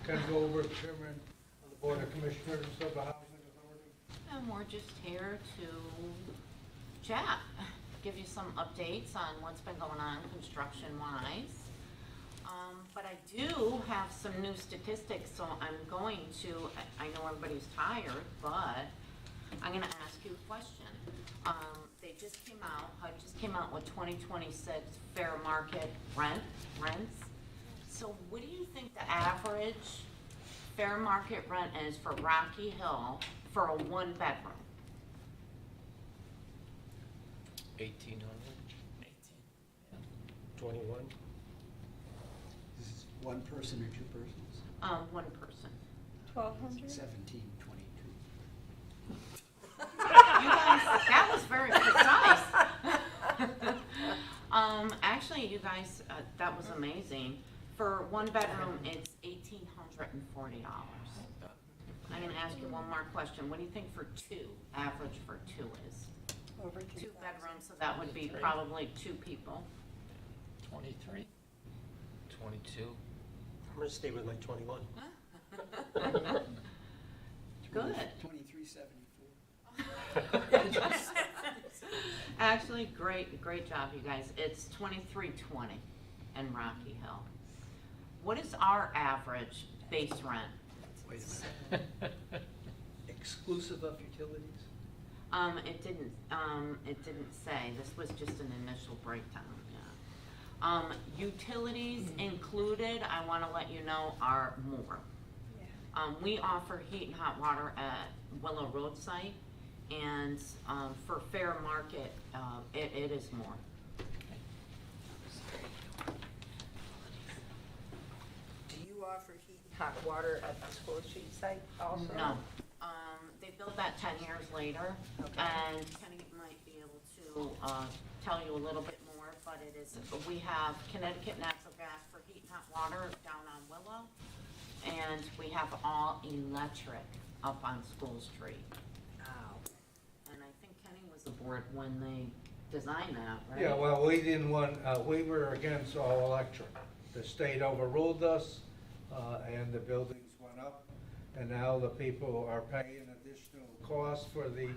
Ken Goldberg, Chairman of the Board of Commissioners of the Housing Authority. And we're just here to chat, give you some updates on what's been going on construction-wise. But I do have some new statistics, so I'm going to, I know everybody's tired, but I'm gonna ask you a question. They just came out, HUD just came out with 2026 fair market rents. So what do you think the average fair market rent is for Rocky Hill for a one-bedroom? 1,800. 21? This is one person or two persons? One person. 1,200? 17, 22. You guys, that was very precise. Actually, you guys, that was amazing. For one bedroom, it's $1,840. I'm gonna ask you one more question. What do you think for two, average for two is? Over 2 2,000. bedrooms, so that would be probably 2 people. 23. 22. I'm gonna stay with my 21. Good. 2374. Actually, great job, you guys. It's $2,320 in Rocky Hill. What is our average base rent? Wait a minute. Exclusive of utilities? It didn't say. This was just an initial breakdown, yeah. Utilities included, I wanna let you know, are more. Yeah. We offer heat and hot water at Willow Road site, and, for fair market, it is more. Do you offer heat and hot water at the school street site also? No. They built that 10 years later, Okay. and Kenny might be able to tell you a little bit more, but it is, we have Connecticut Natural Gas for heat and hot water down on Willow, and we have all electric up on School Street. Wow. And I think Kenny was aboard when they designed that, right? Yeah, well, we didn't want, we were against all electric. The state overruled us, and the buildings went up, and now the people are paying additional costs for the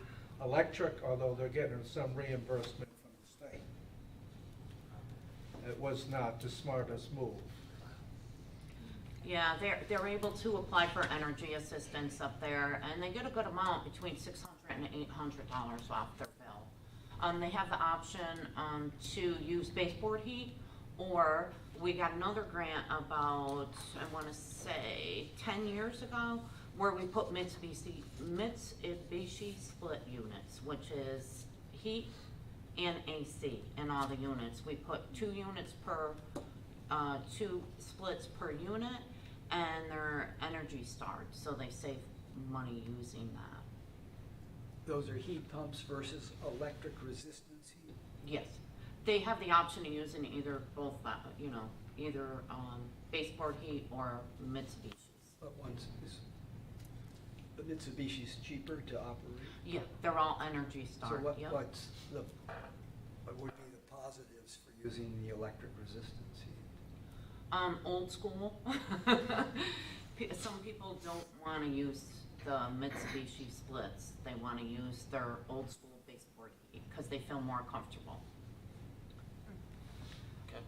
electric, although they're getting some reimbursement from the state. It was not the smartest move. Yeah, they're able to apply for energy assistance up there, and they get a good amount, between $600 and $800 off their bill. They have the option to use baseboard heat, or we got another grant about, I want to say, 10 years ago, where we put Mitsubishi split units, which is heat and AC in all the units. We put 2 units per, 2 splits per unit, and they're Energy Star, so they save money using that. Those are heat pumps versus electric resistance heat? Yes, they have the option of using either both, either baseboard heat or Mitsubishi's. But one's the Mitsubishi's cheaper to operate? Yeah, they're all Energy So Star, what yep. would be the positives for using the electric resistance heat? Old school. Some people don't want to use the Mitsubishi splits. They want to use their old school baseboard heat because they feel more comfortable. Okay.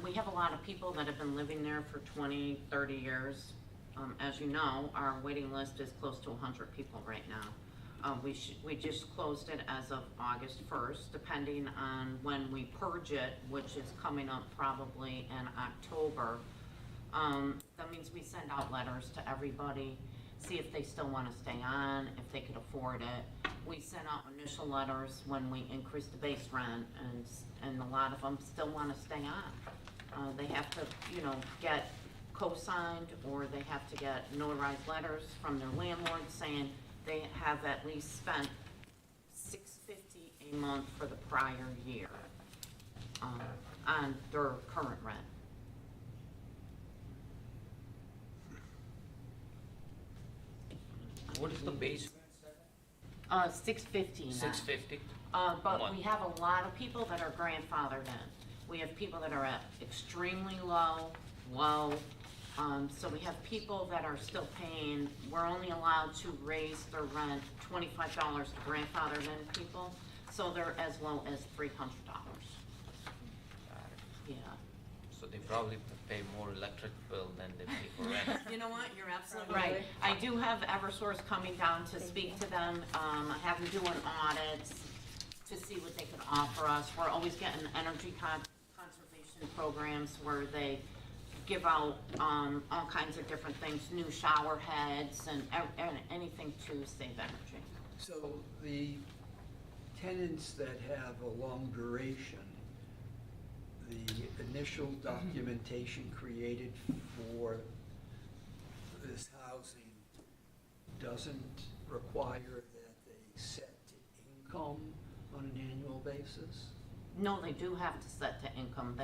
We have a lot of people that have been living there for 20, 30 years. As you know, our waiting list is close to 100 people right now. We just closed it as of August 1st, depending on when we purge it, which is coming up probably in October. That means we send out letters to everybody, see if they still want to stay on, if they could afford it. We sent out initial letters when we increased the base rent, and a lot of them still want to stay on. They have to, get co-signed, or they have to get notarized letters from their landlord saying they have at least spent $650 a month for the prior year on their current rent. What is the base? $650 now. 650? But Month. we have a lot of people that are grandfathered in. We have people that are at extremely low, So we have people that are still paying, we're only allowed to raise their rent $25 to grandfathered in people, so they're as low as $300. Yeah. So they probably pay more electric bill than they pay for rent. You know what, you're absolutely right. I do have Eversource coming down to speak to them, I have them doing audits to see what they can offer us. We're always getting energy conservation programs where they give out, all kinds of different things, new shower heads and anything to save energy. So the tenants that have a long duration, the initial documentation created for this housing doesn't require that they set income on an annual basis? No, they do have to set to income,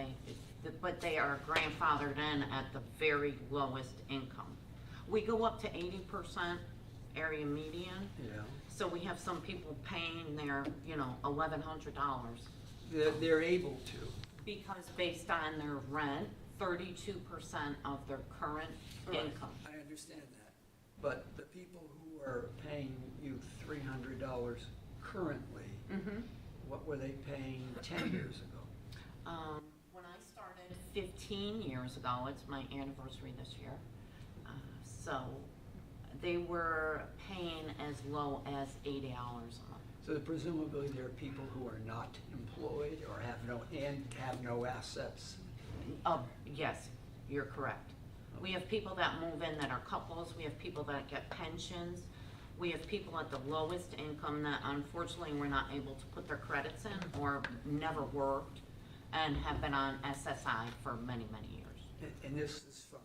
but they are grandfathered in at the very lowest income. We go up to 80% area median, Yeah. so we have some people paying their, $1,100. They're able to. Because based on their rent, 32% of their current income. I understand that. But the people who are paying you $300 currently, what were they paying 10 years ago? When I started 15 years ago, it's my anniversary this year, so they were paying as low as $80 a month. So presumably there are people who are not employed or have no assets. Yes, you're correct. We have people that move in that are couples, we have people that get pensions, we have people at the lowest income that unfortunately were not able to put their credits in or never worked and have been on SSI for many, many years. And this is from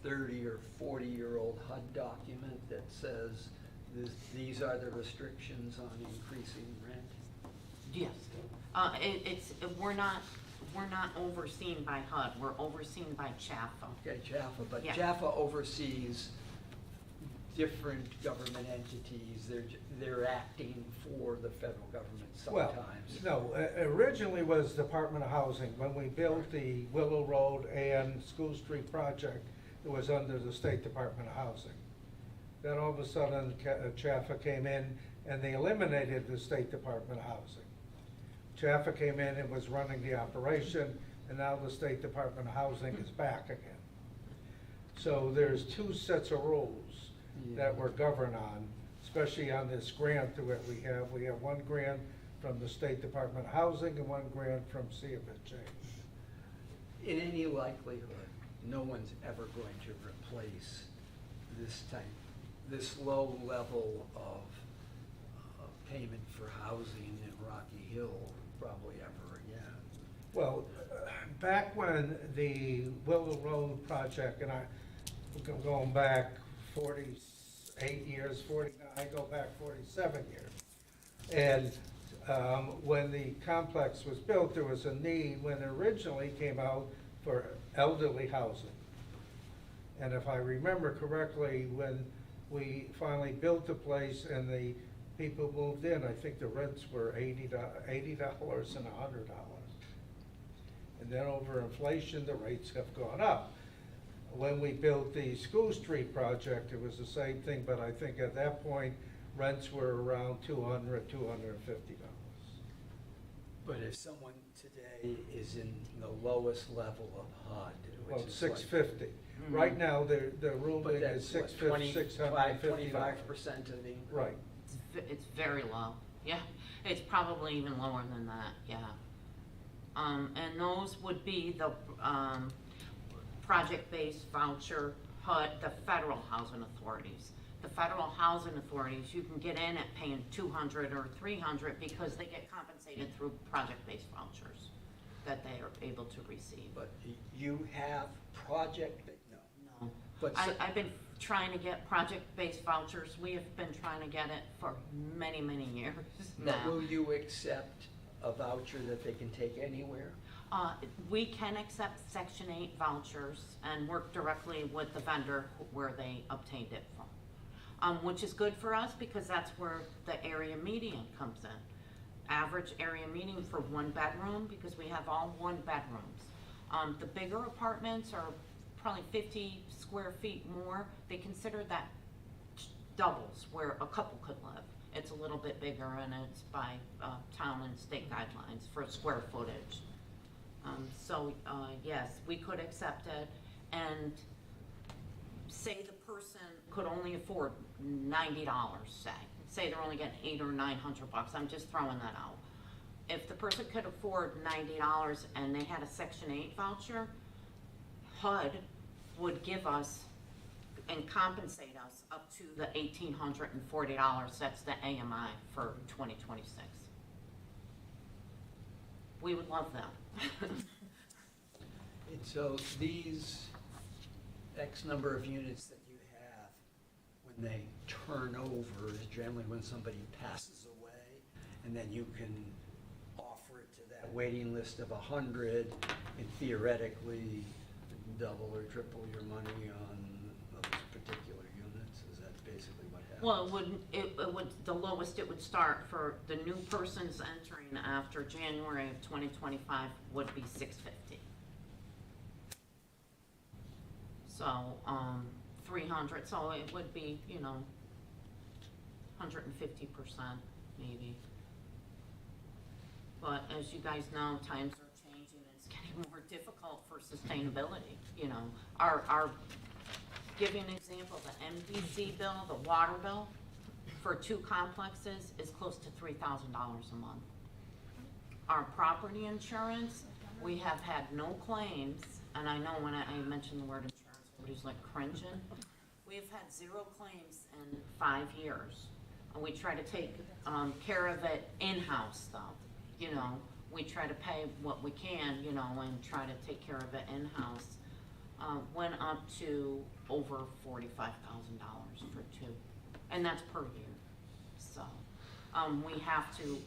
a 30 or 40-year-old HUD document that says these are the restrictions on increasing rent? Yes. We're not overseen by HUD, we're overseen by CHAFA. Okay, JAFA, but Yeah. JAFA oversees different government entities. They're acting for the federal government Well, sometimes. no, originally was Department of Housing. When we built the Willow Road and School Street project, it was under the State Department of Housing. Then all of a sudden, CHAFA came in and they eliminated the State Department of Housing. CHAFA came in and was running the operation, and now the State Department of Housing is back again. So there's two sets of rules that we're governed on, especially on this grant that we have. We have one grant from the State Department of Housing and one grant from CFHA. In any likelihood, no one's ever going to replace this low level of payment for housing in Rocky Hill probably ever again. Well, back when the Willow Road project, and I'm going back 48 years, 49, I go back 47 years. And when the complex was built, there was a need, when it originally came out, for elderly housing. And if I remember correctly, when we finally built the place and the people moved in, I think the rents were $80 and $100. And then over inflation, the rates have gone up. When we built the School Street project, it was the same thing, but I think at that point, rents were around $200, $250. But if someone today is in the lowest level of HUD, Well, which is like, $650. Right now, the but ruling is that's what, $650. 25% of the. Right. It's very low, yeah. It's probably even lower than that, yeah. And those would be the, project-based voucher, HUD, the federal housing authorities. The federal housing authorities, you can get in at paying $200 or $300 because they get compensated through project-based vouchers that they are able to receive. But you have no. No. But I've been trying to get project-based vouchers. We have been trying to get it for many, many years But now. will you accept a voucher that they can take anywhere? We can accept Section 8 vouchers and work directly with the vendor where they obtained it from. Which is good for us because that's where the area median comes in. Average area median for one bedroom, because we have all one bedrooms. The bigger apartments are probably 50 square feet more, they consider that doubles where a couple could live. It's a little bit bigger and it's by town and state guidelines for square footage. Yes, we could accept it, and say the person could only afford $90, say they're only getting $800 or $900, I'm just throwing that out. If the person could afford $90 and they had a Section 8 voucher, HUD would give us and compensate us up to the $1,840, that's the AMI for 2026. We would love that. And so these X number of units that you have, when they turn over, is generally when somebody passes away, and then you can offer it to that waiting list of 100, and theoretically double or triple your money on those particular units. Is that basically what happens? Well, it would, the lowest it would start for the new persons entering after January of 2025 would be $650. So, 300, so it would be, 150% maybe. But as you guys know, times are changing, it's getting more difficult for sustainability, give you an example, the MDC bill, the water bill, for 2 complexes is close to $3,000 a month. Our property insurance, we have had no claims, and I know when I mention the word insurance, everybody's like cringing. We have had 0 claims in 5 years. And we try to take care of it in-house though, we try to pay what we can, and try to take care of it in-house. Went up to over $45,000 for 2, and that's per year. So, we have to,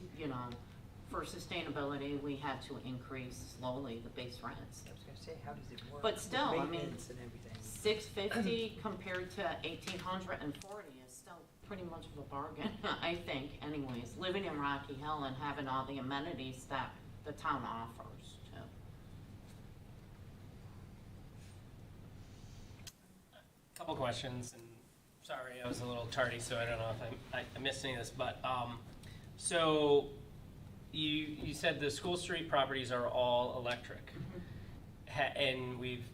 for sustainability, we had to increase slowly the base rents. I was gonna say, how does it work? But still, I mean, Maintenance and everything. $650 compared to $1,840 is still pretty much of a bargain, I think, anyways. Living in Rocky Hill and having all the amenities that the town offers too. Couple questions, and sorry I was a little tardy, so I don't know if I missed any of this, but so you said the School Street properties are all electric, and we've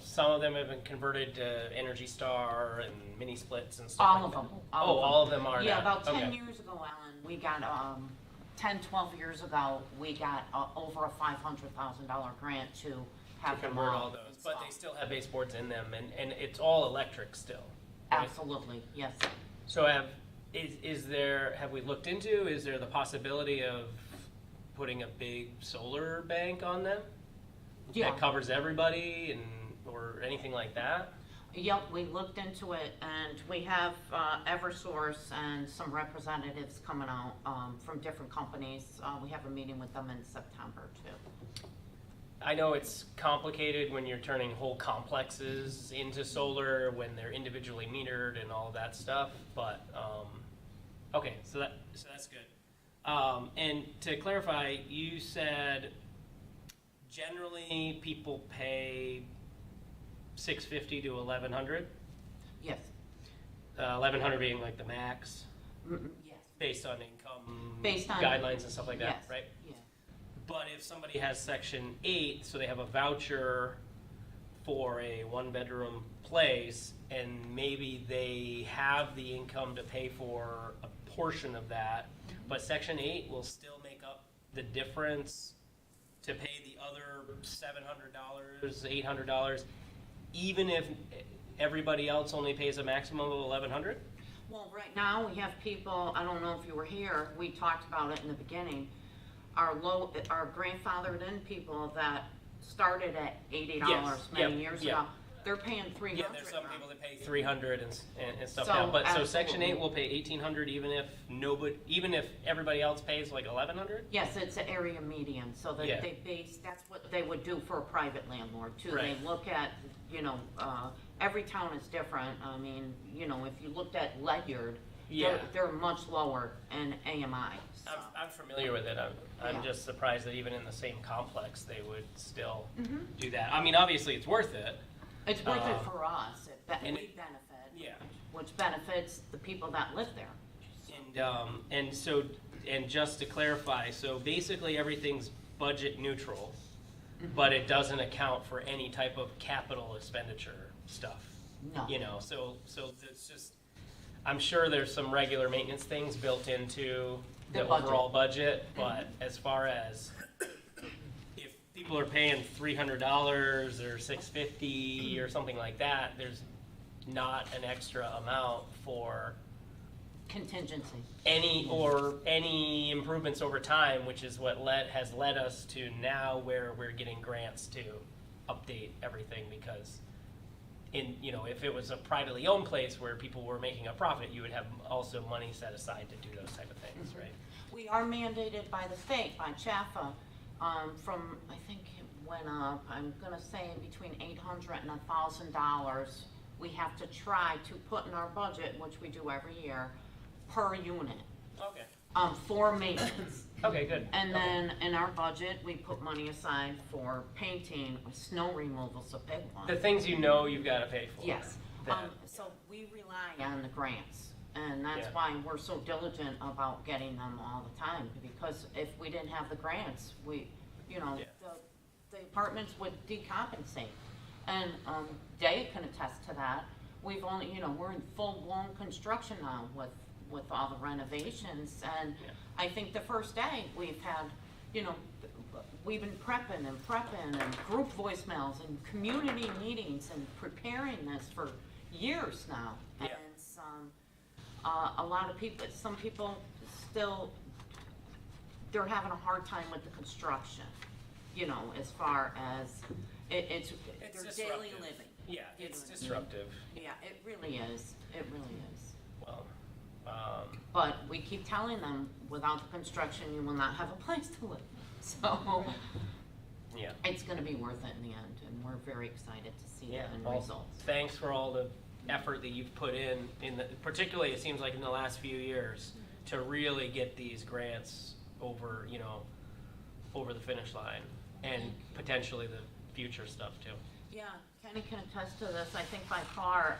some of them have been converted to Energy Star and mini splits and stuff. All like of them. that. All of them are. Yeah, now. about 10 Okay. years ago, Ellen, we got, 10, 12 years ago, we got over a $500,000 grant to have To them convert all all those, but they installed. still have baseboards in them, and it's all electric still. Right? Absolutely, yes. So have we looked into, is there the possibility of putting a big solar bank on them? Yeah. That covers everybody or anything like that? Yep, we looked into it, and we have Eversource and some representatives coming out from different companies. We have a meeting with them in September too. I know it's complicated when you're turning whole complexes into solar, when they're individually metered and all of that stuff, but, okay, so that's good. And to clarify, you said generally people pay $650 to $1,100? Yes. 1,100 being like the max, Yes. based on income Based on- guidelines and stuff like that, Yes. right? Yeah. But if somebody has Section 8, so they have a voucher for a 1-bedroom place, and maybe they have the income to pay for a portion of that, but Section 8 will still make up the difference to pay the other $700, $800, even if everybody else only pays a maximum of $1,100? Well, right now, we have people, I don't know if you were here, we talked about it in the beginning, our grandfathered in people that started at $80 Yes, many yep, years yep. ago, they're paying $300 Yeah, there's some now. people that pay $300 and stuff So, now, but so Section absolutely. 8 will pay $1,800 even if everybody else pays like $1,100? Yes, it's an area median, so that Yeah. they base, that's what they would do for a private landlord too. Right. They look at, every town is different. I mean, if you looked at Ledyard, Yeah. they're much lower in AMI, so. I'm familiar with it. I'm Yeah. just surprised that even in the same complex, they would still Mhm. do that. I mean, obviously, it's worth it. It's worth it Um, for us, and we it- benefit. Yeah. Which benefits the people that live there. And so, and just to clarify, so basically everything's budget neutral, but it doesn't account for any type of capital expenditure stuff. No. You know, so it's just, I'm sure there's some regular maintenance things built into The the budget. overall budget, but as far as if people are paying $300 or $650 or something like that, there's not an extra amount for Contingency. any improvements over time, which is what has led us to now where we're getting grants to update everything, because if it was a privately owned place where people were making a profit, you would have also money set aside to do those type of things, right? We are mandated by the state, by CHAFA, from, I think it went up, I'm gonna say between $800 and $1,000. We have to try to put in our budget, which we do every year, per unit, Okay. for maintenance. Okay, good. And Okay. then in our budget, we put money aside for painting, snow removal's a big one. The things you've got to pay for. Yes, That- so we rely on the grants, and that's Yeah. why we're so diligent about getting them all the time, because if we didn't have the grants, Yeah. the apartments would decompensate. And, Dave can attest to that, we've only, we're in full-blown construction now with all the renovations, and Yeah. I think the first day, we've had, we've been prepping and group voicemails and community meetings and preparing this for years now. Yeah. And a lot of people, some people still, they're having a hard time with the construction, as far as, it's their daily disruptive. living. Yeah, You it's know what I mean? disruptive. Yeah, it really is, it really is. Well, But we keep telling them, without the construction, you will not have a place to live. So, yeah. it's gonna be worth it in the end, and we're very excited to see the Yeah, end well, results. thanks for all the effort that you've put particularly it seems like in the last few years, to really get these grants over the finish line, and potentially the future stuff too. Yeah, Kenny can attest to this, I think by far,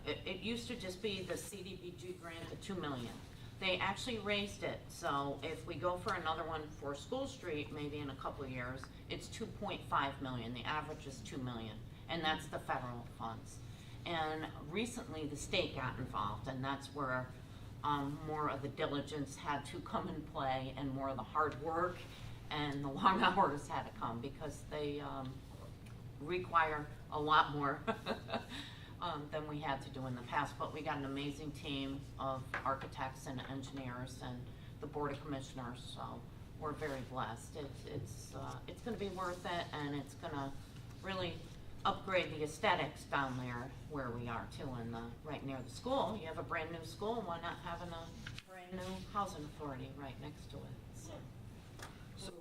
it used to just be the CDBG grant of $2 million. They actually raised it, so if we go for another one for School Street, maybe in a couple of years, it's $2.5 million, the average is $2 million, and that's the federal funds. And recently, the state got involved, and that's where, more of the diligence had to come in play, and more of the hard work and the long hours had to come, because they, require a lot more than we had to do in the past. But we got an amazing team of architects and engineers and the Board of Commissioners, so we're very blessed. It's gonna be worth it, and it's gonna really upgrade the aesthetics down there where we are too, right near the school. You have a brand new school, why not having a brand new housing authority right next to it? So, So,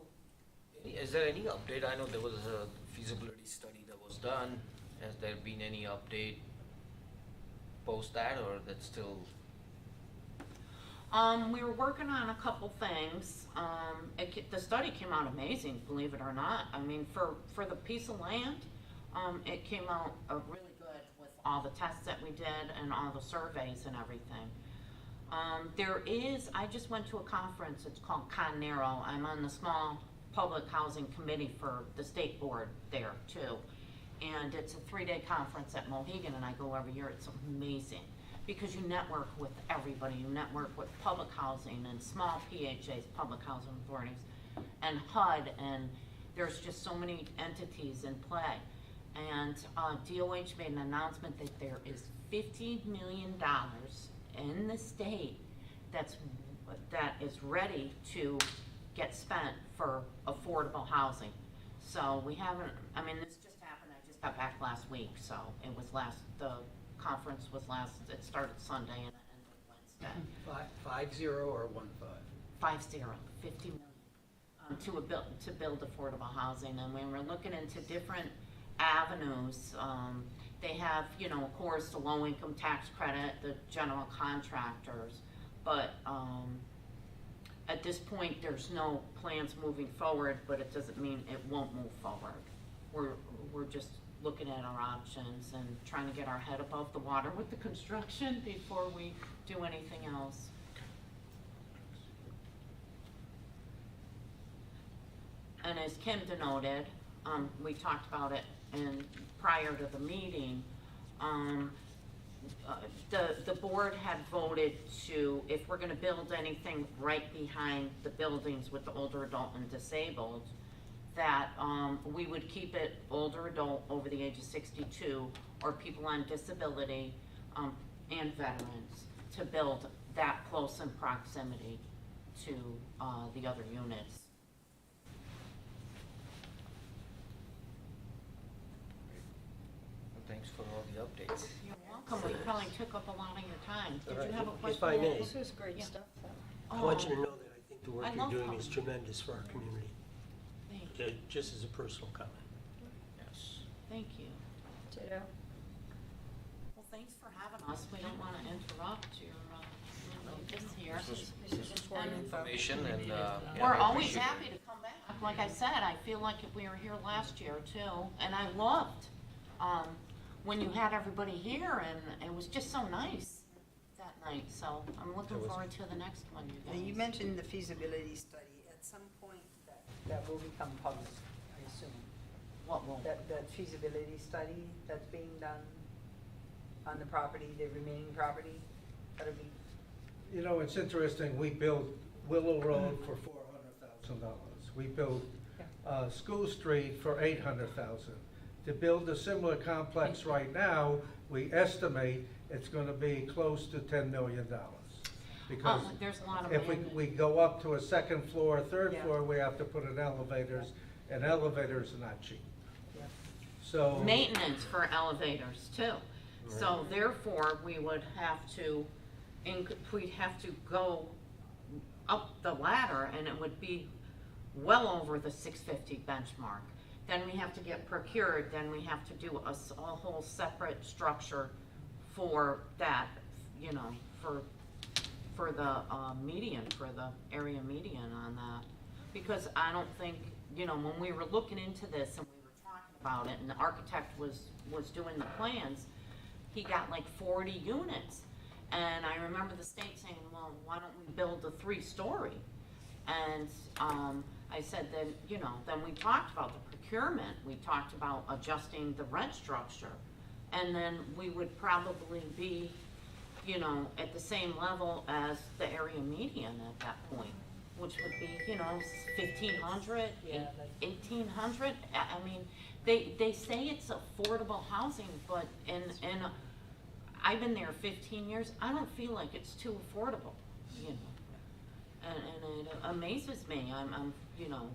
is there any update? I know there was a feasibility study that was done. Has there been any update post that, or that's still? we were working on a couple things. The study came out amazing, believe it or not. I mean, for the piece of land, it came out really good with all the tests that we did and all the surveys and everything. I just went to a conference, it's called ConNarrow. I'm on the small public housing committee for the state board there too. And it's a 3-day conference at Mohegan, and I go every year. It's amazing, because you network with everybody. You network with public housing and small PHAs, public housing authorities, and HUD, and there's just so many entities in play. And DOH made an announcement that there is $50 million in the state that is ready to get spent for affordable housing. So we haven't, this just happened, I just got back last week, so the conference it started Sunday and it ended Wednesday. 50 or 15? 50 million, to build affordable housing, and when we're looking into different avenues, they have, of course, the low income tax credit, the general contractors, but, at this point, there's no plans moving forward, but it doesn't mean it won't move forward. We're just looking at our options and trying to get our head above the water with the construction before we do anything else. And as Kim denoted, we talked about it prior to the meeting, the board had voted to, if we're gonna build anything right behind the buildings with the older adult and disabled, that, we would keep it older adult over the age of 62, or people on disability, and veterans, to build that close in proximity to, the other units. Well, thanks for all the updates. You're welcome. We probably took up a lot of your time. Did All you right, have a if question? I may. This is great Yeah. stuff, though. I want you Oh, to know that I think the work I you're love doing is them. tremendous for our community, thank you. just as a personal comment. Yes. Thank you. Ditto. Well, thanks for having us. We don't want to interrupt your, this here. This is important info. Information and, yeah, We're I always appreciate happy to come back. Like I said, I feel like we were here last year too, and I loved, when you had everybody here, and it was just so nice that night, so I'm looking forward to the next one, you Now, guys. you mentioned the feasibility study. At some point, that will become public, I assume. What will? That feasibility study that's being done on the property, the remaining property, that'll be, You know, it's interesting, we built Willow Road for $400,000. We built School Street for $800,000. To build a similar complex right now, we estimate it's gonna be close to $10 million. Because There's a lot of if we go up to a second floor, third Yeah. floor, we have to put in elevators, and elevators are not cheap. yeah. So. maintenance for elevators too. So therefore, we would have to, we'd have to go up the ladder, and it would be well over the 650 benchmark. Then we have to get procured, then we have to do a whole separate structure for that, you know, for the median, for the area median on that. Because I don't think, you know, when we were looking into this and we were talking about it, and the architect was doing the plans, he got like 40 units. And I remember the state saying, well, why don't we build a 3-story? And I said, then, you know, then we talked about the procurement, we talked about adjusting the rent structure. And then we would probably be, you know, at the same level as the area median at that point, which would be, you know, 1,500, Yeah, 1,800. I mean, they say it's affordable housing, but I've been there 15 years, I don't feel like it's too affordable, you know. And it amazes me, I'm, you know,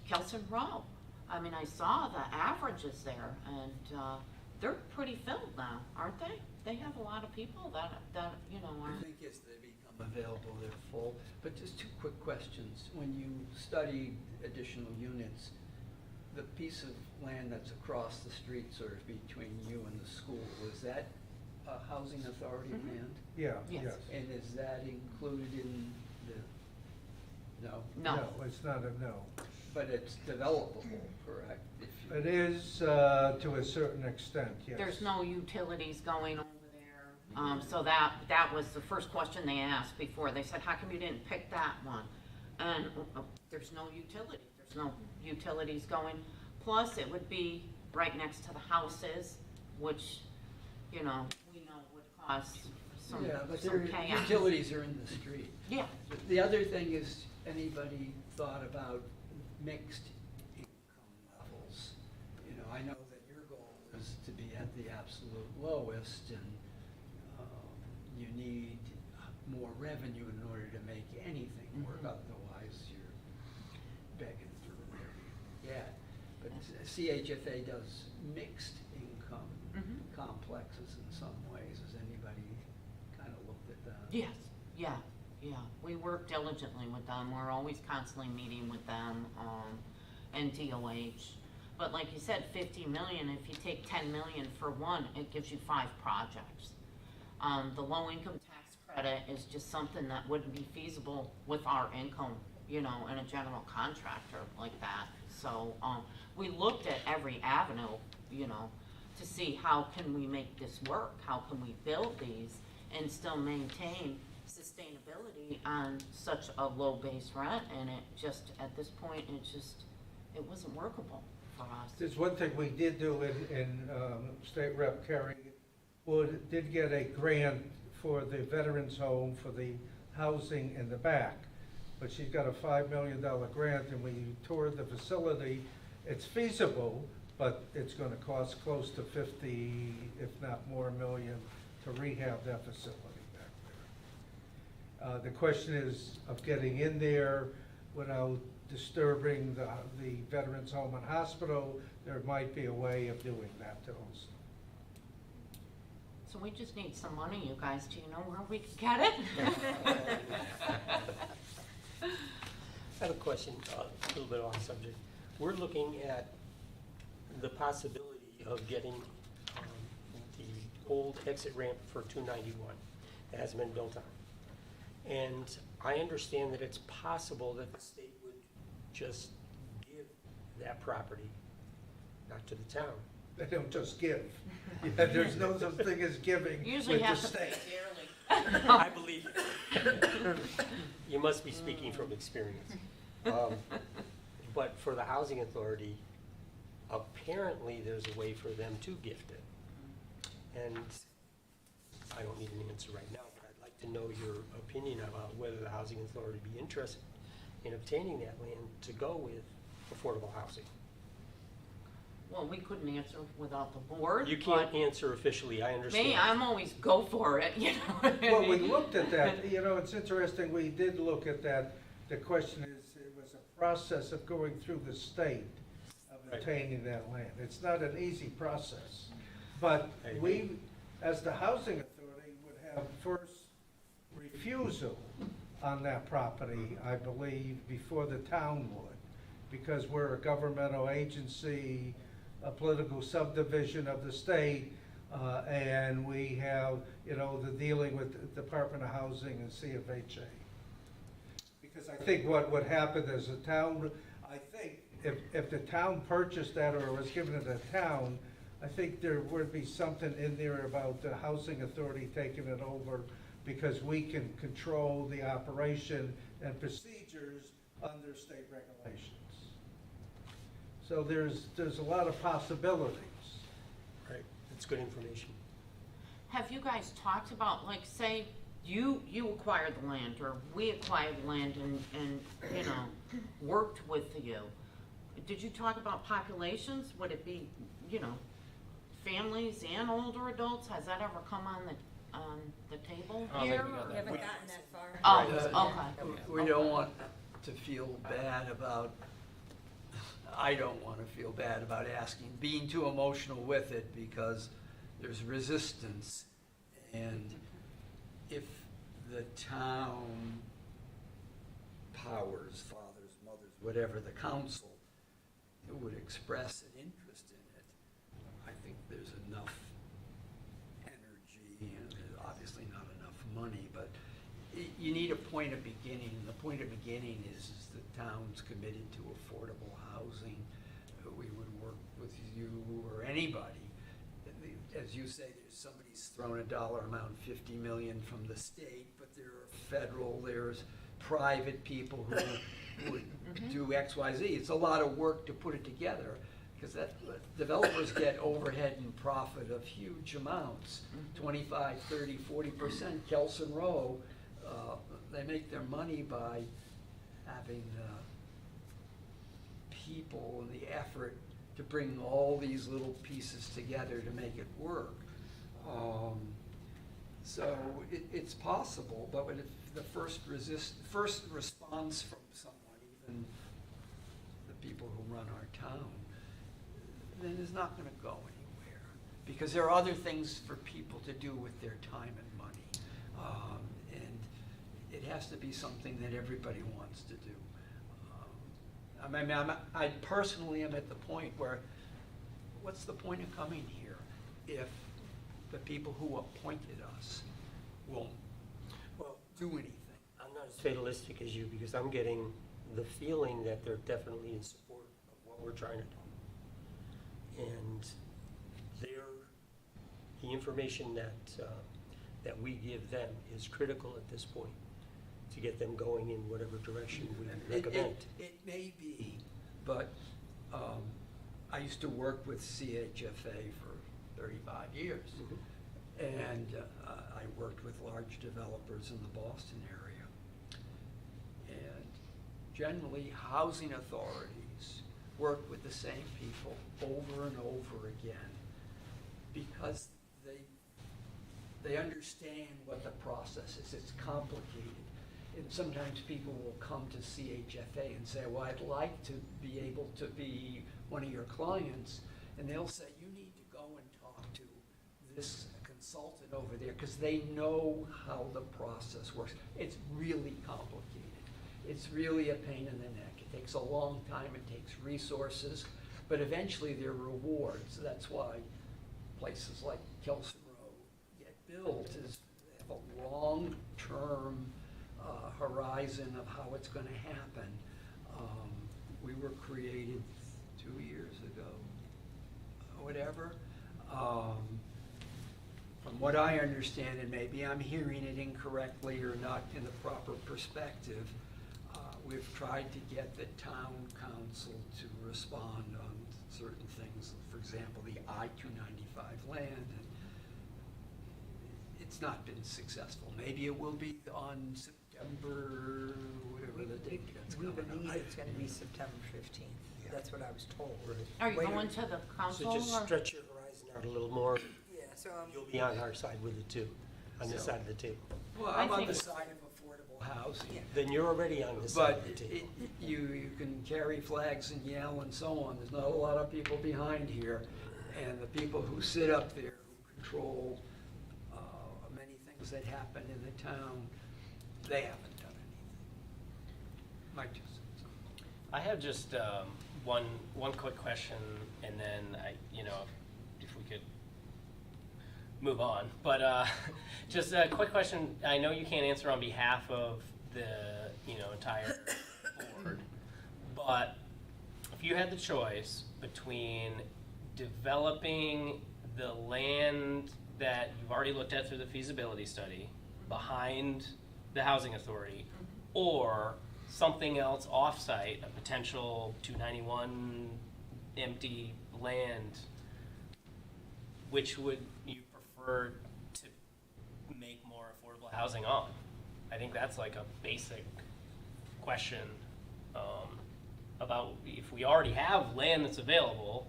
Kelson Row, I mean, I saw the averages there, and, they're pretty filled now, aren't they? They have a lot of people that, you know, I are, think as they become available, they're full. But just 2 quick questions. When you studied additional units, the piece of land that's across the street, sort of between you and the school, was that a housing authority Mhm. land? Yeah, Yes. yes. And is that included in the, no? no. It's not a no. But it's developable, correct? If you- It is, to a certain extent, yes. There's no utilities going over there. So that was the first question they asked before. They said, how come you didn't pick that one? And there's no utility, there's no utilities going. Plus, it would be right next to the houses, which, you know, we know would cause some Yeah, but some their chaos. utilities are in the street. Yeah, The other thing is, anybody thought about mixed income levels? You know, I know that your goal is to be at the absolute lowest, and you need more revenue in order to make anything work, Mhm. otherwise you're begging for whatever you get. But CHFA does mixed income Mhm. complexes in some ways. Has anybody kind of looked at that? yes, yeah. We work diligently with them. We're always constantly meeting with them, and DOH. But like you said, 50 million, if you take 10 million for one, it gives you 5 projects. The low income tax credit credit is just something that wouldn't be feasible with our income, you know, in a general contractor like that. So, we looked at every avenue, you know, to see how can we make this work? How can we build these and still maintain sustainability on such a low base rent? And it just, at this point, it wasn't workable for us. There's one thing we did do in State Rep Kerry Wood did get a grant for the Veterans Home for the housing in the back. But she's got a $5 million grant, and we toured the facility. It's feasible, but it's gonna cost close to 50, if not more, million to rehab that facility back there. The question is of getting in there without disturbing the Veterans Home and Hospital. There might be a way of doing that also. So we just need some money, you guys. Do you know where we can get it? I have a question, a little bit off subject. We're looking at the possibility of getting the old exit ramp for 291 that hasn't been built on. And I understand that it's possible that the state would just give that property, not to the town. They don't just give. Yeah, there's no such thing as giving Usually with the have to pay state. dearly. I believe you. You must be speaking from experience. But for the housing authority, apparently there's a way for them to gift it. And I don't need an answer right now, but I'd like to know your opinion about whether the housing authority would be interested in obtaining that land to go with affordable housing. Well, we couldn't answer without the board. You can't answer officially, I understand. Me, I'm always go for it, you know what I Well, we mean? looked at that, you know, it's interesting, we did look at that. The question is, it was a process of going through the state of Right. obtaining that land. It's not an easy process. But I agree. we, as the housing authority, would have first refusal on that property, I believe, before the town would. Because we're a governmental agency, a political subdivision of the state, and we have, you know, the dealing with the Department of Housing and CFHA. Because I think what would happen is the town, I think, if the town purchased that or was given to the town, I think there would be something in there about the housing authority taking it over, because we can control the operation and procedures under state regulations. So there's a lot of possibilities. Right, that's good information. Have you guys talked about, like, say, you acquired the land, or we acquired the land and, you know, worked with you? Did you talk about populations? Would it be, you know, families and older adults? Has that ever come on the table I don't here? think we got We that. haven't gotten that far. Oh, okay. We don't want to feel bad about, I don't want to feel bad about asking, being too emotional with it, because there's resistance. And if the town powers, fathers, mothers, whatever, the council, would express an interest in it, I think there's enough energy, and there's obviously not enough money, but you need a point of beginning. The point of beginning is the town's committed to affordable housing. We would work with you or anybody. As you say, there's somebody's thrown a dollar amount, 50 million from the state, but there are federal, there's private people who would do X, Y, Z. It's a lot of work to put it together, because developers get overhead and profit of huge amounts, 25, 30, 40%. Kelson Row, they make their money by having people and the effort to bring all these little pieces together to make it work. So it's possible, but if the first response from someone, even the people who run our town, then it's not gonna go anywhere. Because there are other things for people to do with their time and money. And it has to be something that everybody wants to do. I personally am at the point where, what's the point of coming here if the people who appointed us won't do anything. I'm not as fatalistic as you, because I'm getting the feeling that they're definitely in support of what we're trying to do. And the information that we give them is critical at this point to get them going in whatever direction we recommend. It may be, but I used to work with CHFA for 35 years. And I worked with large developers in the Boston area. And generally, housing authorities work with the same people over and over again because they understand what the process is. It's complicated. And sometimes people will come to CHFA and say, well, I'd like to be able to be one of your clients. And they'll say, you need to go and talk to this consultant over there because they know how the process works. It's really complicated. It's really a pain in the neck. It takes a long time. It takes resources. But eventually there are rewards. That's why places like Kelson Road get built, is they have a long-term horizon of how it's going to happen. We were created 2 years ago, whatever. From what I understand, and maybe I'm hearing it incorrectly or not in the proper perspective, we've tried to get the town council to respond on certain things. For example, the I-295 land. And it's not been successful. Maybe it will be on September, whatever the date that's We coming up. believe it's gonna be September 15th. Yeah. That's what I was told. Are you Wait, going to the council So just or? stretch your horizon out a little more. Yeah, so, You'll be on our side with it too, on this So- side of the table. Well, I I'm on the think- side of affordable housing. Yeah. Then you're already on this side But of the table. you can carry flags and yell and so on. There's not a lot of people behind here. And the people who sit up there, who control many things that happen in the town, they haven't done anything. My 2 cents. I have just one quick question, and then if we could move on. But just a quick question. I know you can't answer on behalf of the entire board, but if you had the choice between developing the land that you've already looked at through the feasibility study behind the housing authority, or something else off-site, a potential 291 empty land, which would you prefer to make more affordable housing on? I think that's like a basic question about if we already have land that's available,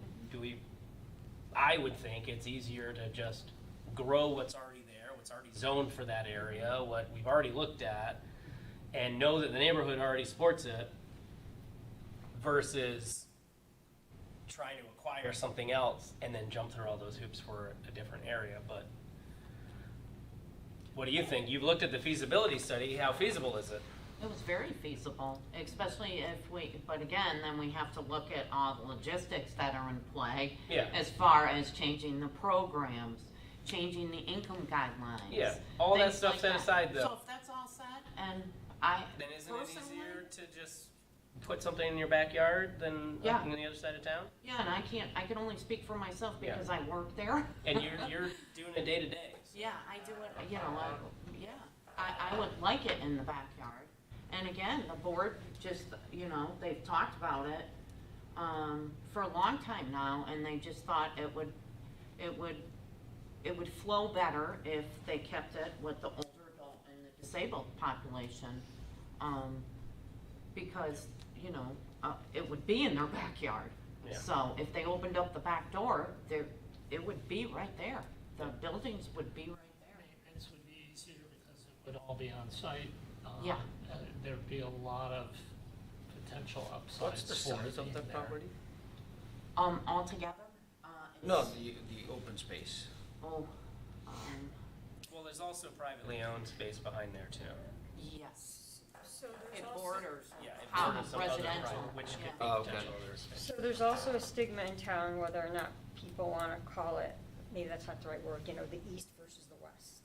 I would think it's easier to just grow what's already there, what's already zoned for that area, what we've already looked at, and know that the neighborhood already supports it, versus trying to acquire something else and then jump through all those hoops for a different area. But what do you think? You've looked at the feasibility study. How feasible is it? It was very feasible, especially but again, then we have to look at all the logistics that are in play. Yeah. As far as changing the programs, changing the income guidelines. Yeah, all that things stuff like set that. aside though. So if that's all set, and I Then isn't it personally, easier to just put something in your backyard than Yeah. up on the other side of town? yeah, and I can only speak for myself Yeah. because I work there. And you're doing it day to day. Yeah, I do it, I would like it in the backyard. And again, the board just, they've talked about it, for a long time now, and they just thought it would flow better if they kept it with the older adult and the disabled population. Because, it would be in their backyard. Yeah. So if they opened up the back door, it would be right there. The buildings would be right there. Maintenance would be easier because it would all be on site. Yeah. There'd be a lot of potential upsides. What's the for size of being that there. property? Altogether, No, it's- the open space. Oh, Well, there's also privately owned space behind there too. yes. so It borders Yeah, it How- borders some other residential, private, which could yeah. be Oh, okay. potential other space. So there's also a stigma in town, whether or not people want to call it, maybe that's not the right word, the east versus the west.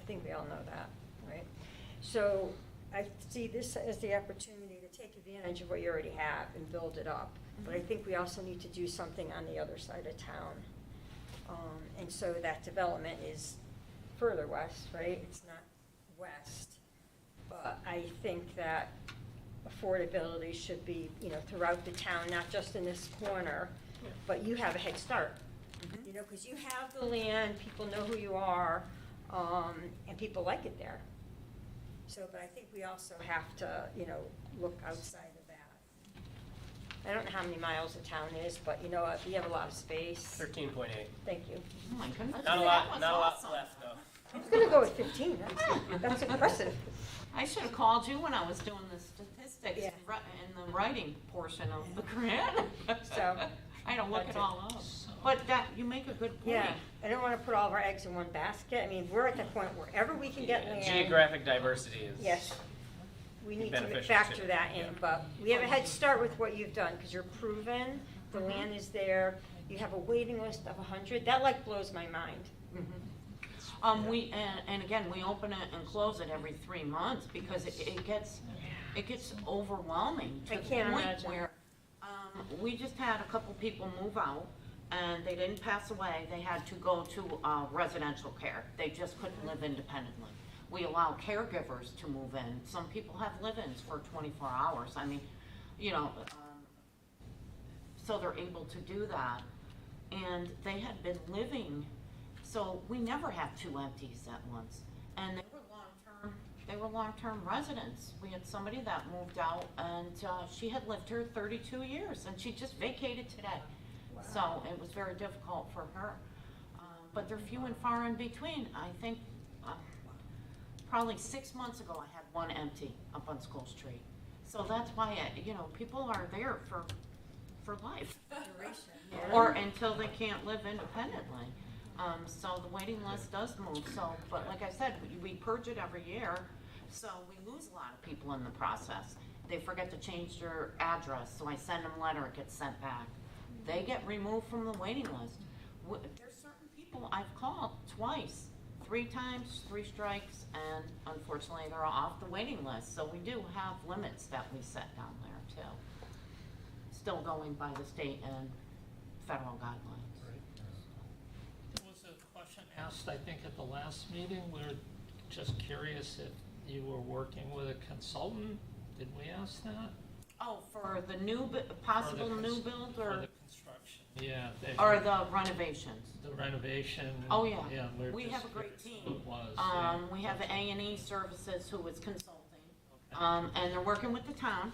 I think we all know that, right? So I see this as the opportunity to take advantage of what you already have and build it up. But I think we also need to do something on the other side of town. And so that development is further west, right? It's not west. But I think that affordability should be, you know, throughout the town, not just in this corner, but you have a head start. You know, because you have the land, people know who you are, and people like it there. So, but I think we also have to, you know, look outside of that. I don't know how many miles the town is, but you know what, we have a lot of space. 13.8. Thank you. Oh my goodness. Not a that lot, was not a lot awesome. left though. I was gonna go with 15, that's impressive. I should have called you when I was doing the statistics Yeah. in the writing portion of the grant. So, I had to look that's it it. all up. But that, you make a good point. Yeah, I don't wanna put all of our eggs in one basket, I mean, we're at the point wherever we can get land. Geographic diversity is. Yes, we need to Beneficial factor too. that in, Yeah. but we have a head start with what you've done, because you're proven, the Mm-hmm. land is there, you have a waiting list of 100, that like blows my mind. And again, we open it and close it every 3 months because it gets overwhelming I to the can't point imagine. where, we just had a couple people move out and they didn't pass away. They had to go to, residential care. They just couldn't live independently. We allow caregivers to move in. Some people have live-ins for 24 hours. I mean, you know, so they're able to do that. And they had been living, so we never have 2 empties at once. And they were long-term residents. We had somebody that moved out and she had lived here 32 years and she just vacated today. So it was very difficult for her. But they're few and far in between. I think probably 6 months ago I had 1 empty up on School Street. So that's why, you know, people are there for life. Or until they can't live independently. So the waiting list does move, so, but like I said, we purge it every year, so we lose a lot of people in the process. They forget to change their address, so I send them a letter, it gets sent back. They get removed from the waiting list. There's certain people I've called twice, 3 times, 3 strikes, and unfortunately they're off the waiting list. So we do have limits that we set down there too. Still going by the state and federal guidelines. There was a question asked, I think, at the last meeting. We're just curious if you were working with a consultant. Did we ask that? Oh, for the new, possible new build For or, the construction, yeah. or the renovations? The renovation. Oh, yeah. Yeah, we're We just have a great curious team. who it was, yeah. We have A&E Services who is consulting. Okay. And they're working with the town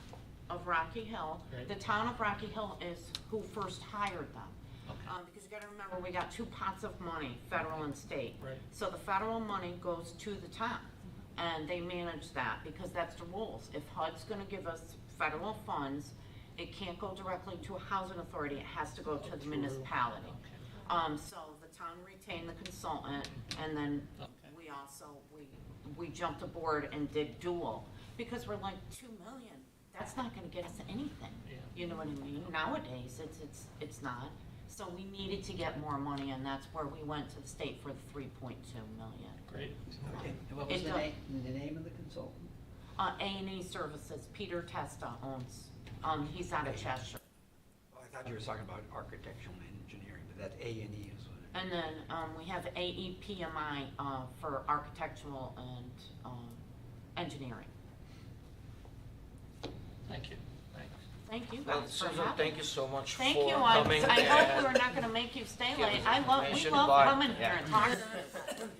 of Rocky Hill. Great. The town of Rocky Hill is who first hired them. Okay. Because you gotta remember, we got 2 pots of money, federal and state. Right. So the federal money goes to the town, and they manage that, because that's the rules. If HUD's gonna give us federal funds, it can't go directly to a housing authority, it has to go to the municipality. So the town retained the consultant, and then Okay. we also, we jumped aboard and did dual, because we're like, 2 million, that's not gonna get us anything. Yeah. You know what I mean? Nowadays, it's not. So we needed to get more money, and that's where we went to the state for the 3.2 million. Great. Okay, and what was It the does- name of the consultant? A&E Services, Peter Testa owns, he's out of Cheshire. Oh, I thought you were talking about architectural and engineering, but that's A&E is what it is. And then, we have AEPMI, for architectural and, engineering. Thank you. Thanks. Thank you Well, guys for Susan, having thank me. you so much for Thank coming. you, I hope and we're not gonna make you stay give late. us We information, love but- coming here yeah. and talking.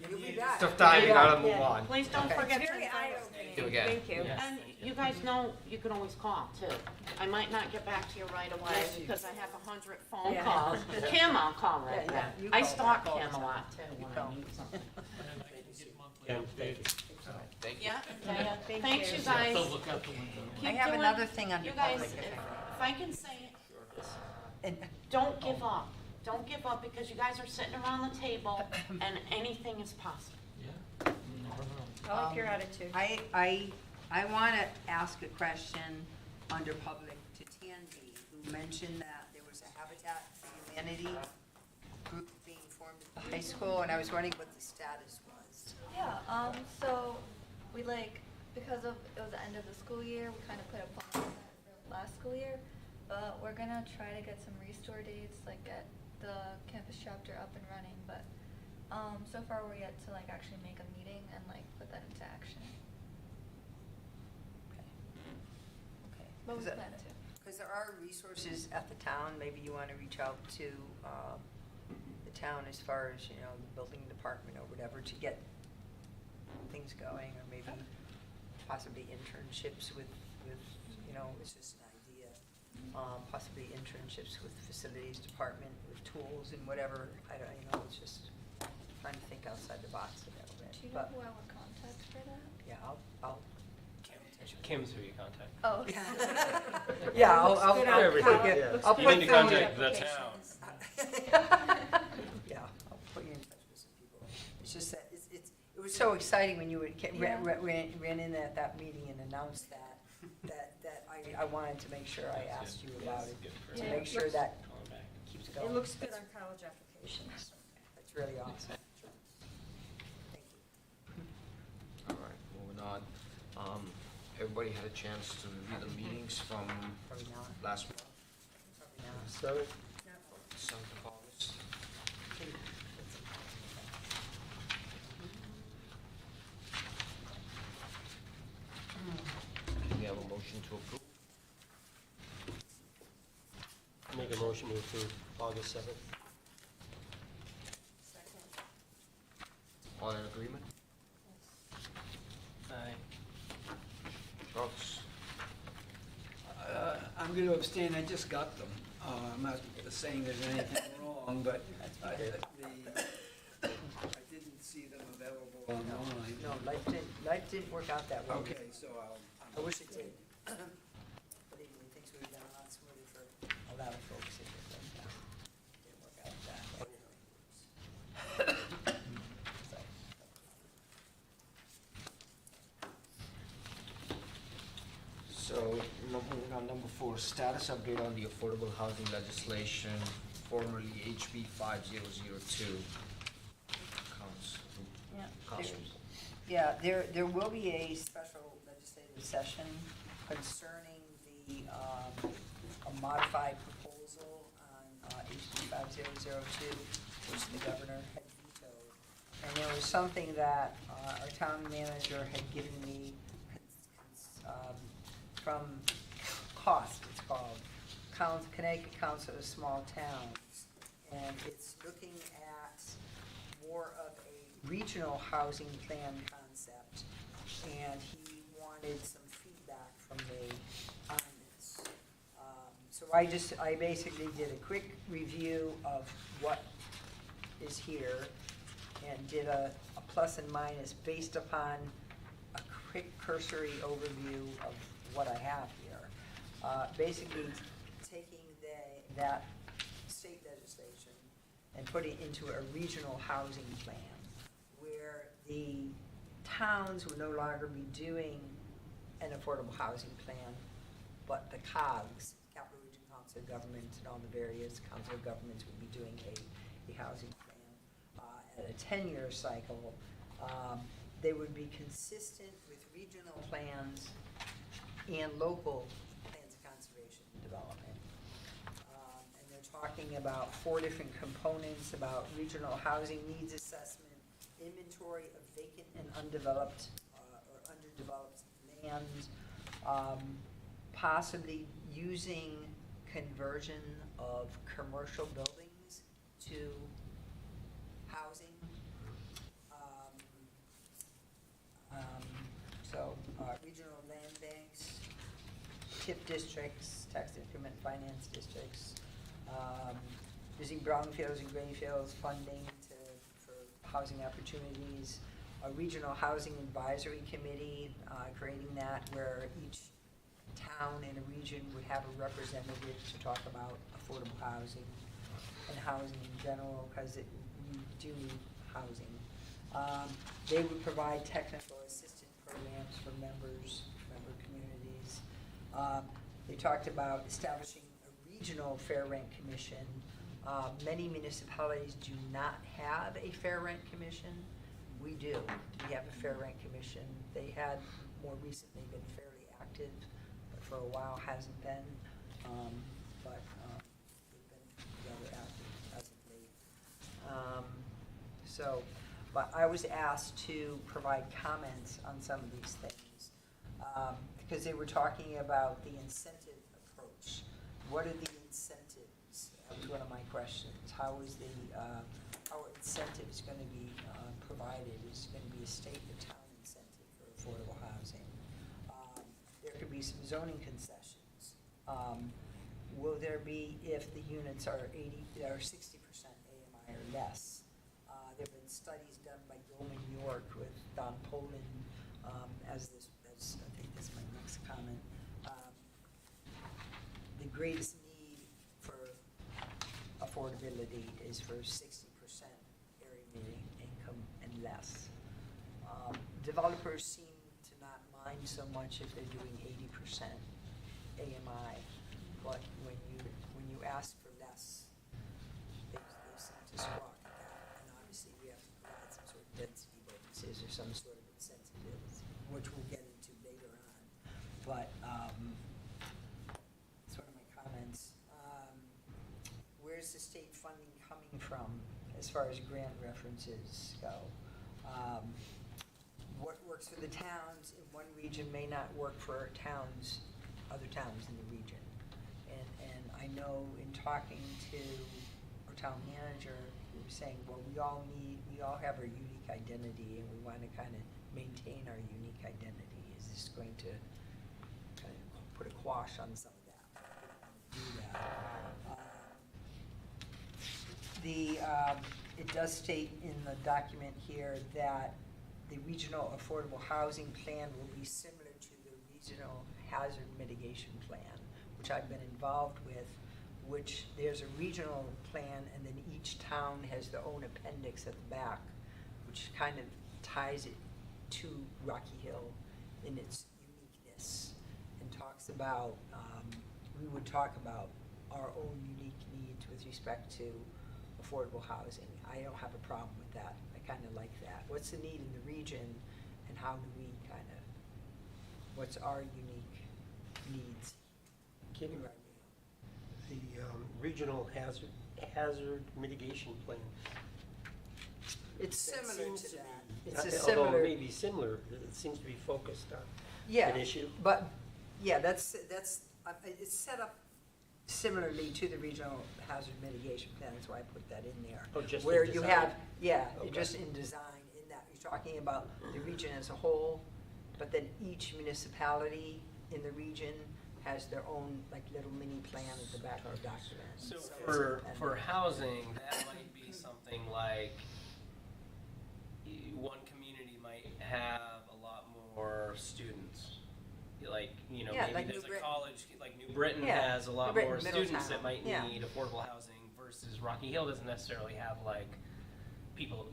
You'll be back. Tough time, you gotta move Yeah. on. Please don't forget Very to. eye-opening. Thank you again. Thank you. Yeah. And you guys know, you can always call too. I might not get back to you right away because I have 100 phone Yeah. calls. Kim, I'll call right Yeah, back. you I call stalk back all the Kim a time. lot too You when call. I need something. And I can get monthly Yeah, thank updates. Thank you. Yeah, Thank thanks you. you guys. So look out the window. Keep I have doing- another thing under You guys, public if I can say it, And don't give up. Don't give up because you guys are sitting around the table and anything is possible. Yeah, you never know. I like your attitude. I want to ask a question under public to Tanvi, who mentioned that there was a Habitat for Humanity group being formed at the high school, and I was wondering what the status was. Yeah, so we because of it was the end of the school year, we kind of put a pause on that for last school year. But we're gonna try to get some restore dates, like get the campus chapter up and running. But so far we're yet to like actually make a meeting and like put that into action. Okay. But we plan to. Because there are resources at the town, maybe you want to reach out to the town as far as, you know, the building department or whatever to get things going, or maybe possibly internships with, you know, it's just an idea. Possibly internships with facilities department, with tools and whatever, I don't, you know, it's just trying to think outside the box a little bit. Do you know But, who I would contact for that? yeah, I'll. Kim's who you contact. Oh. Yeah, I'll Looks good put on you- calendar. I'll You put need to some- contact the town. Yeah, I'll put you in touch with some people. It's just that, it was so exciting when you ran in at that meeting and announced that I wanted to make sure I asked you about it, to Yeah. make sure that keeps going. It looks good on college applications. That's really awesome. Thank you. All right, moving on. Everybody had a chance to review the meetings from Probably not. last month, Probably not. So, 7th of August. Can we have a motion to approve? make a motion to approve August 7th. All in agreement? Aye. Charles? I'm going to abstain, I just got them. I'm not saying there's anything wrong, but I didn't see them available online. No, life didn't work out that way. Okay, so I wish it did. But even things would have been a lot smoother for a lot of folks if it didn't work out that way. So, moving on, number 4, status update on the affordable housing legislation, formerly HB 5002. Yeah, Council. Yeah, there will be a special legislative session concerning the, a modified proposal on HB 5002, which the governor had vetoed. And there was something that our town manager had given me from COST, it's called, Connecticut Council of Small Towns. And it's looking at more of a regional housing plan concept. And he wanted some feedback from me on this. So I basically did a quick review of what is here and did a plus and minus based upon a quick cursory overview of what I have here. Basically taking that state legislation and putting it into a regional housing plan where the towns would no longer be doing an affordable housing plan, but the COGS, Capital Region Council of Governments, and all the various council of governments would be doing a housing plan at a 10-year cycle. They would be consistent with regional plans and local plans of conservation and development. And they're talking about 4 different components about regional housing needs assessment, inventory of vacant and undeveloped or underdeveloped land, possibly using conversion of commercial buildings to housing. Regional land banks, TIP districts, tax increment finance districts, using brownfields and greenfields funding for housing opportunities, a regional housing advisory committee, creating that where each town in a region would have a representative to talk about affordable housing and housing in general, because we do need housing. They would provide technical assistance programs for member communities. They talked about establishing a regional fair rent commission. Many municipalities do not have a fair rent commission. We do. We have a fair rent commission. They had more recently been fairly active, but for a while hasn't been. But they've been rather active as of late. So, but I was asked to provide comments on some of these things, because they were talking about the incentive approach. What are the incentives? That was one of my questions. How is how are incentives going to be provided? Is it going to be a state or town incentive for affordable housing? There could be some zoning concessions. Will there be if the units are 60% AMI or less? There have been studies done by Goldman York with Don Poland, as I think that's my next comment. The greatest need for affordability is for 60% area median income and less. Developers seem to not mind so much if they're doing 80% AMI, but when you ask for less, they seem to squawk at that. And obviously, we have to provide some sort of density bonuses or some sort of incentives, which we'll get into later on. But that's one of my comments. Where's the state funding coming from as far as grant references go? What works for the towns in one region may not work for other towns in the region. And I know in talking to our town manager, we were saying, well, we all have our unique identity, and we want to kind of maintain our unique identity. Is this going to kind of put a quash on some of that? Do that. It does state in the document here that the regional affordable housing plan will be similar to the regional hazard mitigation plan, which I've been involved with, which there's a regional plan, and then each town has their own appendix at the back, which kind of ties it to Rocky Hill in its uniqueness, and talks about, we would talk about our own unique needs with respect to affordable housing. I don't have a problem with that. I kind of like that. What's the need in the region, and how do we what's our unique needs? Kim, the regional hazard mitigation plan. It's that similar seems to be- that. It's a Although similar. it may be similar, it seems to be focused on Yeah, an issue. but, yeah, that's, it's set up similarly to the regional hazard mitigation plan, that's why I put that in there. Oh, just in Where you design? have, yeah, Okay. just in design, in that, you're talking about the region as a whole, but then each municipality in the region has their own, like, little mini plan at the back of the document. So it's for independent. housing, that might be something like one community might have a lot more students. Like, Yeah, maybe like there's New a Britain. college, like New Britain Yeah, has a lot New Britain, more students that Middletown, might yeah. need affordable housing versus Rocky Hill doesn't necessarily have like people,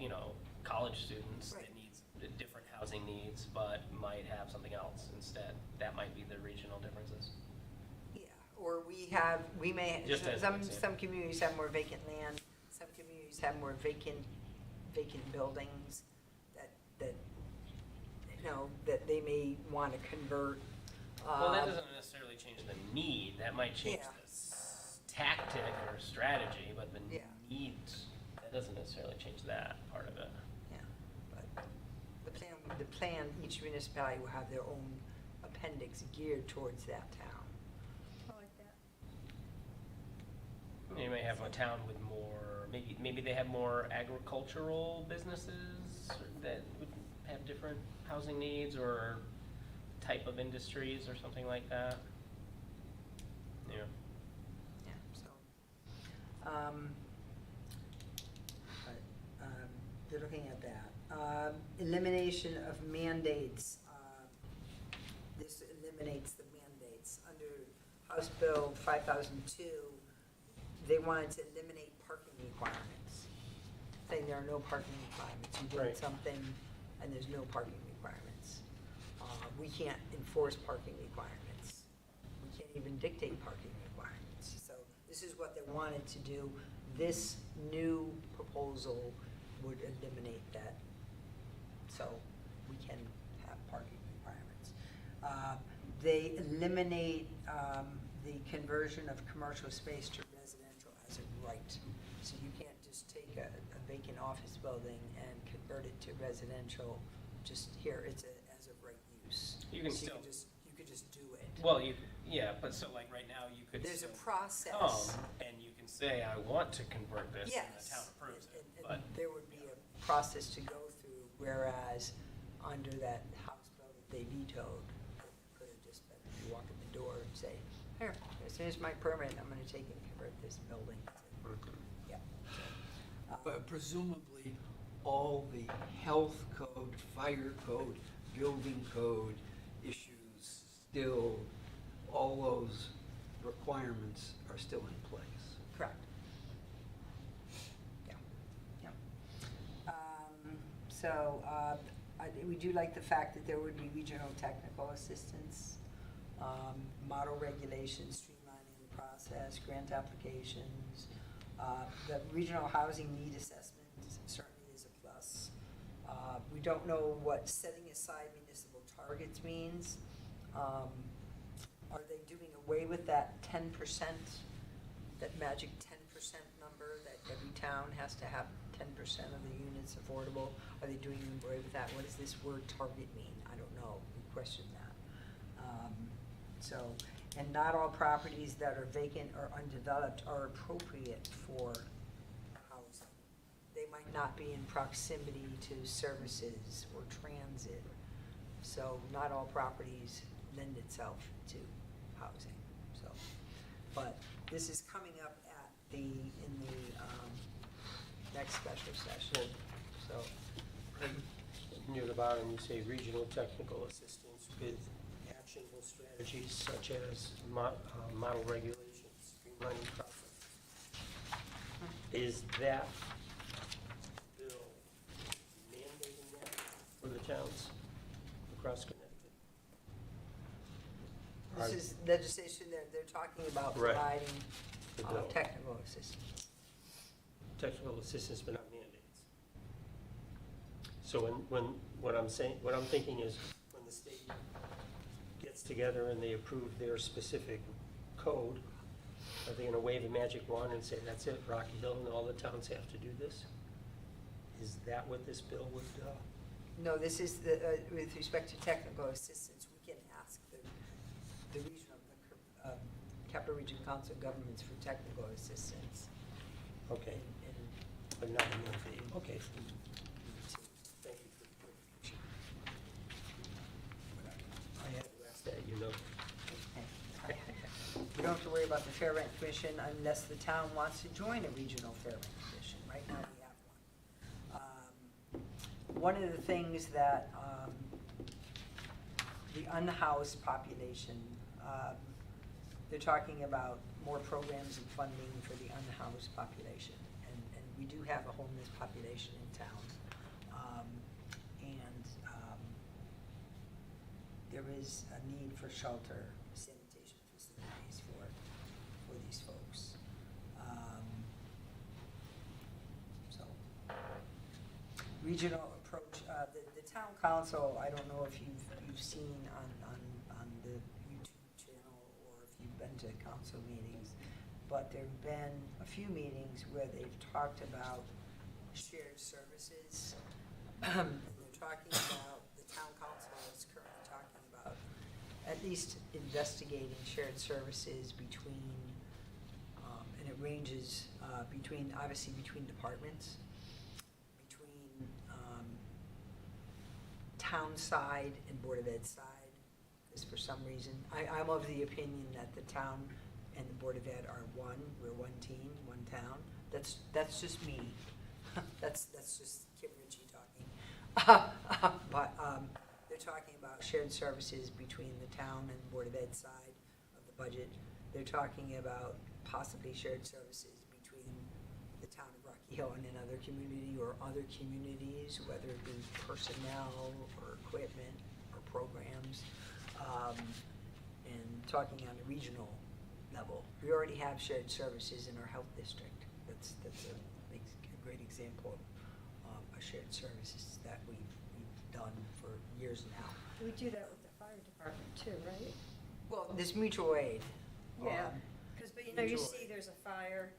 college students Right. that needs different housing needs, but might have something else instead. That might be the regional differences. Yeah, or we may, Just as an example. some communities have more vacant land, some communities have more vacant buildings that they may want to convert. Well, that doesn't necessarily change the need, that might change Yeah. the tactic or strategy, but the Yeah. needs, that doesn't necessarily change that part of it. Yeah, but the plan, each municipality will have their own appendix geared towards that town. I like that. You may have a town with more, maybe they have more agricultural businesses that would have different housing needs or type of industries or something like that. Yeah. Yeah, so, they're looking at that. Elimination of mandates. This eliminates the mandates. Under House Bill 5002, they wanted to eliminate parking requirements, saying there are no parking requirements. You Right. did something and there's no parking requirements. We can't enforce parking requirements. We can't even dictate parking requirements. So this is what they wanted to do. This new proposal would eliminate that. So we can have parking requirements. They eliminate the conversion of commercial space to residential as a right. So you can't just take a vacant office building and convert it to residential, just here, it's as of right use. You can So still- you could just do it. Well, yeah, but so like right now, you could There's a still process. come and you can say, I want to convert this, and Yes. the town approves it, And but. there would be a process to go through, whereas under that House bill that they vetoed, it could have just been, you walk in the door and say, here's my permit, I'm gonna take and convert this building. Yeah. But presumably, all the health code, fire code, building code issues still, all those requirements are still in place. Correct. Yeah, yeah. So, we do like the fact that there would be regional technical assistance, model regulations, streamlining the process, grant applications. The regional housing need assessment certainly is a plus. We don't know what setting aside municipal targets means. Are they doing away with that 10%, that magic 10% number that every town has to have 10% of the units affordable? Are they doing away with that? What does this word target mean? I don't know. We question that. And not all properties that are vacant or undeveloped are appropriate for housing. They might not be in proximity to services or transit. So not all properties lend itself to housing, so. But this is coming up in the next special session, so. Near the bottom, you say regional technical assistance with actionable strategies such as model regulations, streamlining process. Is that bill mandating that for the towns across Connecticut? This is legislation, they're talking about Right. providing The bill. technical assistance. Technical assistance, but not mandates. So what I'm thinking is, when the state gets together and they approve their specific code, are they gonna wave a magic wand and say, that's it, Rocky Hill and all the towns have to do this? Is that what this bill would, No, this is with respect to technical assistance, we can ask the regional, Capital Region Council of Governments for technical assistance. okay, And but not a mandate, okay. Thank you for the clarification. I had to ask that, you know. we don't have to worry about the Fair Rent Commission unless the town wants to join a regional Fair Rent Commission. Right now, we have one. One of the things that the unhoused population, they're talking about more programs and funding for the unhoused population. And we do have a homeless population in town. There is a need for shelter, sanitation facilities for these folks. So, regional approach, the town council, I don't know if you've seen on the YouTube channel or if you've been to council meetings, but there've been a few meetings where they've talked about shared services. They're talking about, the town council is currently talking about at least investigating shared services between, and it ranges obviously between departments, between town side and Board of Ed side, because for some reason, I'm of the opinion that the town and the Board of Ed are one, we're one team, one town. That's just me. That's just Kim Ritchie talking. But they're talking about shared services between the town and Board of Ed side of the budget. They're talking about possibly shared services between the town of Rocky Hill and another community or other communities, whether it be personnel or equipment or programs, and talking on a regional level. We already have shared services in our health district. That's a great example of a shared services that we've done for years now. We do that with the fire department too, right? Well, this mutual aid. Yeah, um, because, but you know, you mutual see aid. there's a fire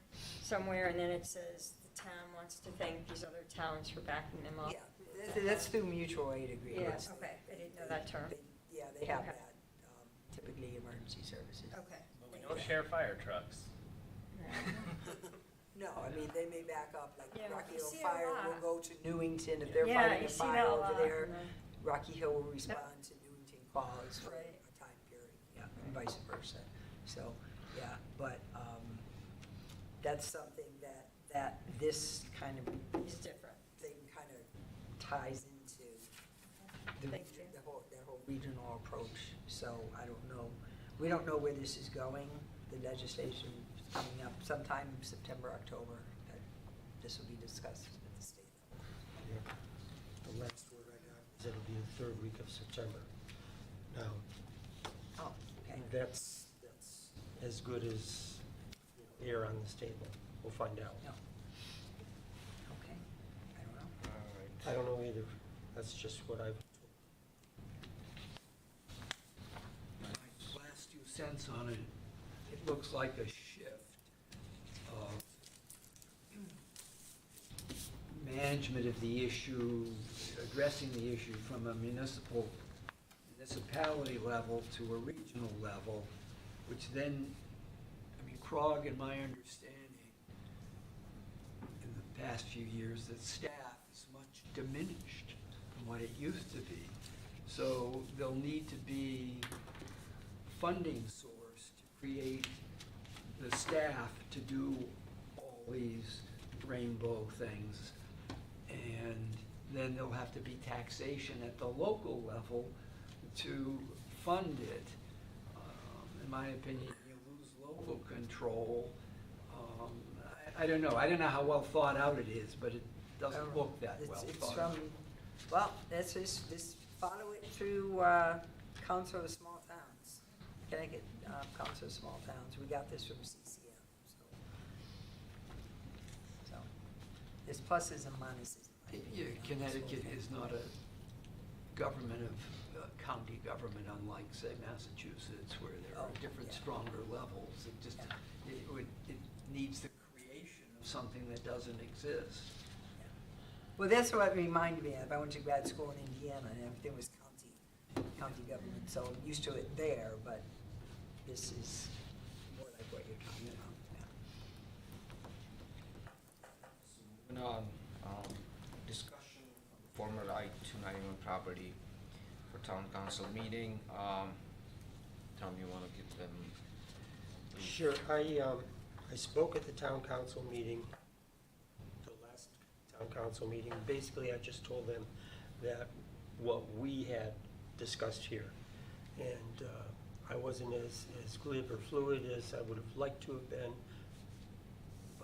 somewhere, and then it says the town wants to thank these other towns for backing them up. Yeah, that's through mutual aid agreements. Yeah, okay, I didn't know that term. Yeah, they have Okay. that, typically emergency services. Okay. But we don't share fire trucks. No, I mean, they may back up, like Yeah, Rocky you Hill see a Fire will lot. go to Newington if they're Yeah, fighting you a see fire that a over lot, there. and then- Rocky Hill will respond to Newington calls for Right. a time period, yeah, and vice versa. So, yeah, but, that's something that this kind of It's different. thing kind of ties into the Thank you. whole regional approach. So I don't know, we don't know where this is going. The legislation is coming up sometime September, October, that this will be discussed at the state level. Yeah. The last word I got is it'll be the third week of September. Now, Oh, okay. that's as good as, air on this table. We'll find out. No. Okay, I don't know. All right. I don't know either. That's just what I've My last 2 cents on it, it looks like a shift of management of the issue, addressing the issue from a municipality level to a regional level, which then, I mean, CROG, in my understanding, in the past few years, that staff is much diminished from what it used to be. So there'll need to be funding source to create the staff to do all these rainbow things. And then there'll have to be taxation at the local level to fund it. In my opinion, you lose local control. I don't know. I don't know how well thought out it is, but it doesn't look that well It's thought from, out. well, that's just follow it through, Council of Small Towns, Connecticut, Council of Small Towns. We got this from CCM, so there's pluses and minuses. in my Yeah, opinion, on this whole Connecticut thing. is not a government of, county government, unlike, say, Massachusetts, where there are Oh, different, yeah. stronger levels. It just, it needs the creation of something that doesn't exist. Well, that's what it reminded me of. I went to grad school in Indiana, and everything was county government, so I'm used to it there, but this is more like what you're talking about, Moving on, discussion of the former I-291 property for town council meeting. Tom, you wanna give them? Sure. I spoke at the town council meeting, the last town council meeting. Basically, I just told them that what we had discussed here. And I wasn't as glib or fluid as I would have liked to have been.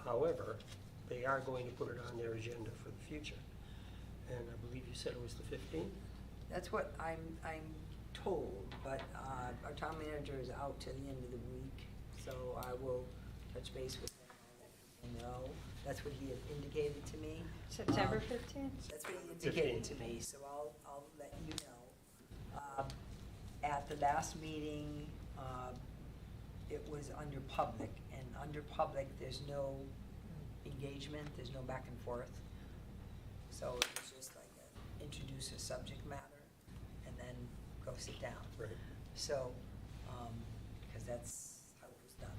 However, they are going to put it on their agenda for the future. And I believe you said it was the 15th? That's what I'm told, but our town manager is out till the end of the week, so I will touch base with him and know. That's what he had indicated to me. September Um, 15th? That's what he indicated to me, so I'll let you know. At the last meeting, it was under public, and under public, there's no engagement, there's no back and forth. So it was just like introduce a subject matter and then go sit down. Right. So, because that's how it was done.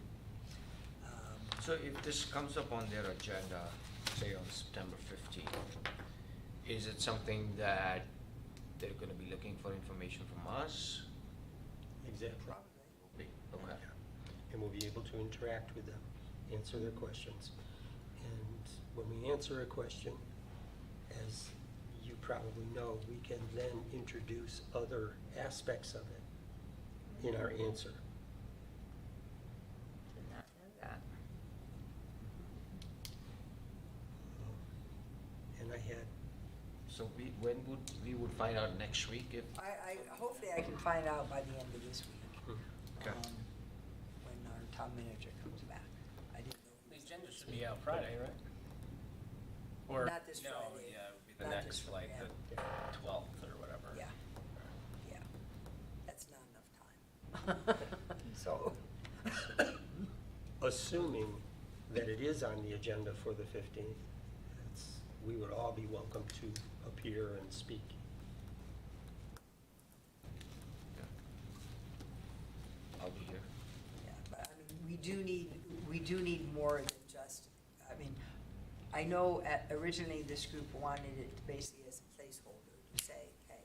So if this comes up on their agenda, say on September 15th, is it something that they're gonna be looking for information from us? Exactly. Probably. Okay. And we'll be able to interact with them, answer their questions. And when we answer a question, as you probably know, we can then introduce other aspects of it in our answer. Did not know that. And I had, So when would we find out next week if? Hopefully I can find out by the end of this week. Okay. When our town manager comes back. I didn't know. The agenda should be out Friday, right? Or, Not this no, Friday. yeah, it would be the Not next, this like, Friday, the 12th or whatever. Yeah, yeah. That's not enough time. So, Assuming that it is on the agenda for the 15th, we would all be welcome to appear and speak. I'll be here. yeah, but I mean, we do need more than just, I mean, I know originally this group wanted it basically as a placeholder to say, hey,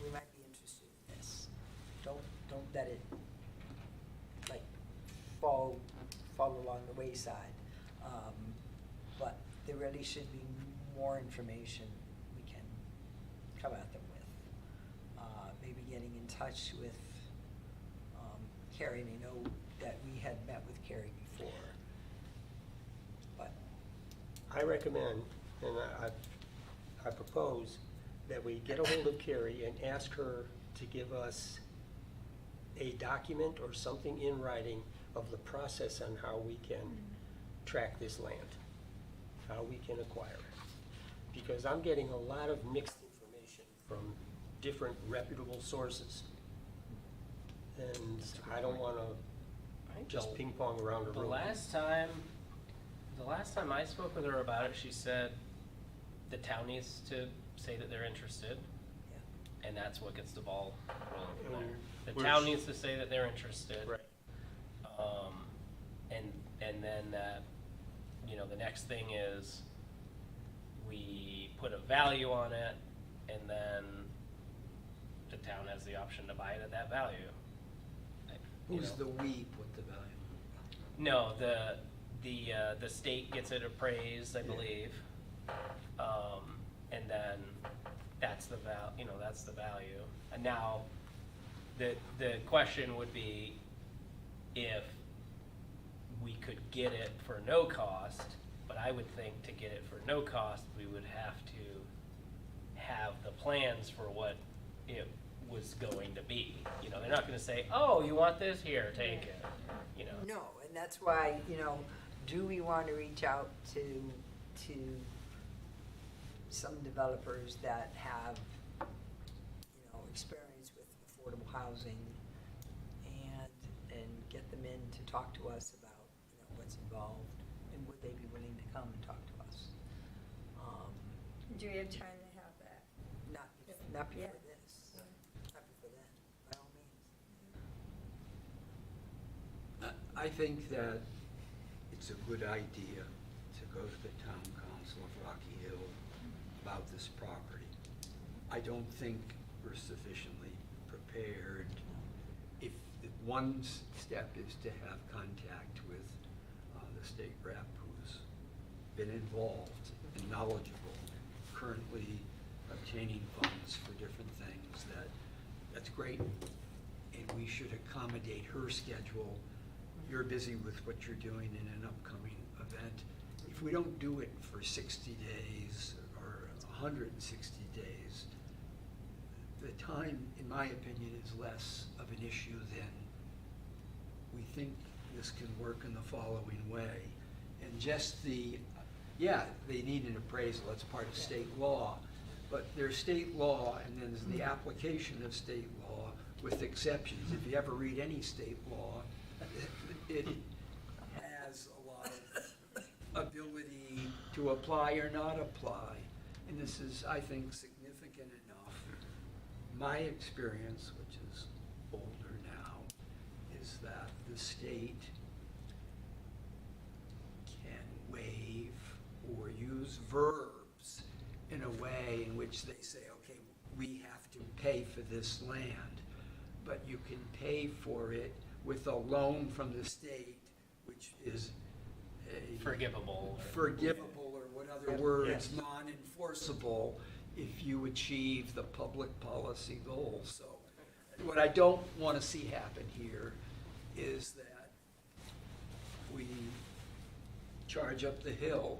we might be interested in this. Don't let it, like, fall along the wayside. But there really should be more information we can come at them with. Maybe getting in touch with Carrie, and I know that we had met with Carrie before. But, I recommend, and I propose, that we get a hold of Carrie and ask her to give us a document or something in writing of the process on how we can track this land, how we can acquire it. Because I'm getting a lot of mixed information from different reputable sources. And I don't want to just ping pong around a The room. last time I spoke with her about it, she said the town needs to say that they're interested, yeah. and that's what gets the ball rolling from there. The We're town sh- needs to say that they're interested. Right. And then, the next thing is we put a value on it, and then the town has the option to buy it at that value. Who's the we put the value? No, the state gets it appraised, I believe. And then that's the that's the value. And now, the question would be if we could get it for no cost, but I would think to get it for no cost, we would have to have the plans for what it was going to be. They're not gonna say, oh, you want this? Here, take it, No, and that's why, do we want to reach out to some developers that have, experience with affordable housing and get them in to talk to us about, what's involved, and would they be willing to come and talk to us? Do we have time to have that? Not before Yeah. this, not before then, by all means. I think that it's a good idea to go to the town council of Rocky Hill about this property. I don't think we're sufficiently prepared. If the one step is to have contact with the state rep who's been involved and knowledgeable, currently obtaining funds for different things, that's great. And we should accommodate her schedule. You're busy with what you're doing in an upcoming event. If we don't do it for 60 days or 160 days, the time, in my opinion, is less of an issue than we think this can work in the following way. And just they need an appraisal, that's part of state law. But there's state law, and then there's the application of state law with exceptions. If you ever read any state law, it has a lot of ability to apply or not apply. And this is, I think, significant enough. My experience, which is older now, is that the state can waive or use verbs in a way in which they say, okay, we have to pay for this land, but you can pay for it with a loan from the state, which is a forgivable. Or what other words, non-enforceable if you achieve the public policy goal. So what I don't want to see happen here is that we charge up the hill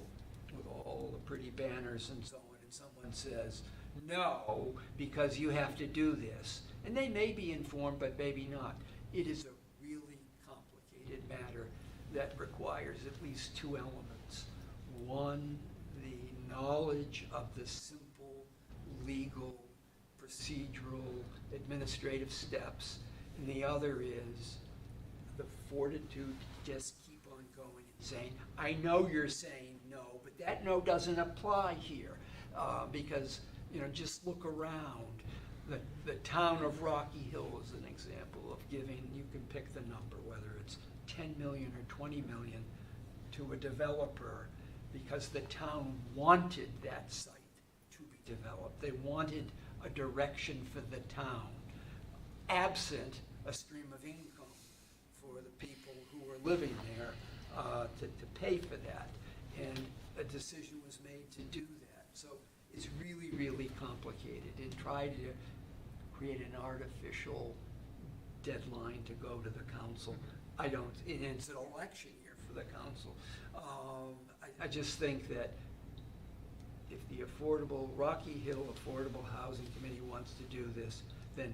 with all the pretty banners and so on, and someone says, no, because you have to do this. And they may be informed, but maybe not. It is a really complicated matter that requires at least two elements. One, the knowledge of the simple legal, procedural, administrative steps. And the other is the fortitude to just keep on going and saying, I know you're saying no, but that no doesn't apply here. Because, just look around. The town of Rocky Hill is an example of giving, you can pick the number, whether it's 10 million or 20 million to a developer because the town wanted that site to be developed. They wanted a direction for the town, absent a stream of income for the people who were living there to pay for that. And a decision was made to do that. So it's really, really complicated, and try to create an artificial deadline to go to the council. I don't, and it's an election year for the council. I just think that if the Rocky Hill Affordable Housing Committee wants to do this, then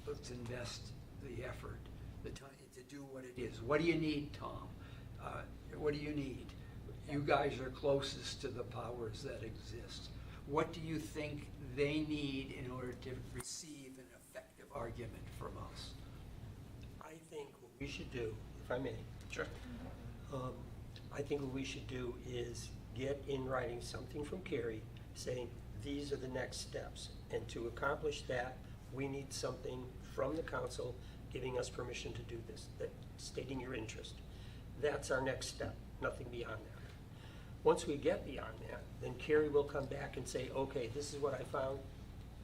let's invest the effort, the time to do what it is. What do you need, Tom? What do you need? You guys are closest to the powers that exist. What do you think they need in order to receive an effective argument from us? I think what we should do, if I may. Sure. I think what we should do is get in writing something from Carrie saying, these are the next steps. And to accomplish that, we need something from the council giving us permission to do this, stating your interest. That's our next step, nothing beyond that. Once we get beyond that, then Carrie will come back and say, okay, this is what I found,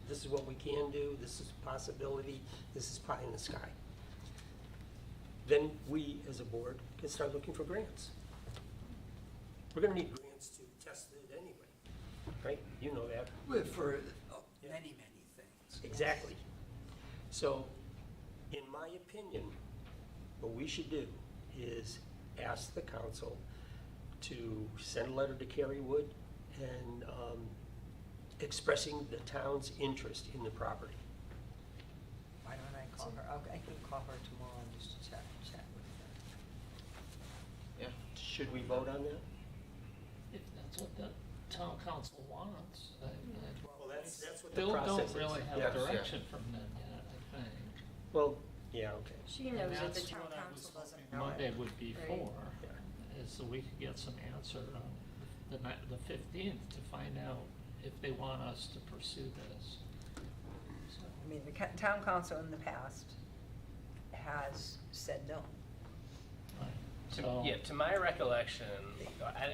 this is what we can do, this is a possibility, this is pie in the sky. Then we, as a board, can start looking for grants. We're gonna need grants to test it anyway, right? You know that. For many, many things. Exactly. So, in my opinion, what we should do is ask the council to send a letter to Carrie Wood and expressing the town's interest in the property. Why don't I call her? I can call her tomorrow and just chat with her. Yeah. Should we vote on that? If that's what the town council wants, Well, that's what the still process don't is. really have Yes. direction from them yet, I think. Well, yeah, okay. She And knows that the that's town what I council was doesn't hoping know Monday it. would be Right. for, is so we could get some answer on the 15th to find out if they want us to pursue this. So, I mean, the town council in the past has said no. right. To, yeah, to my recollection,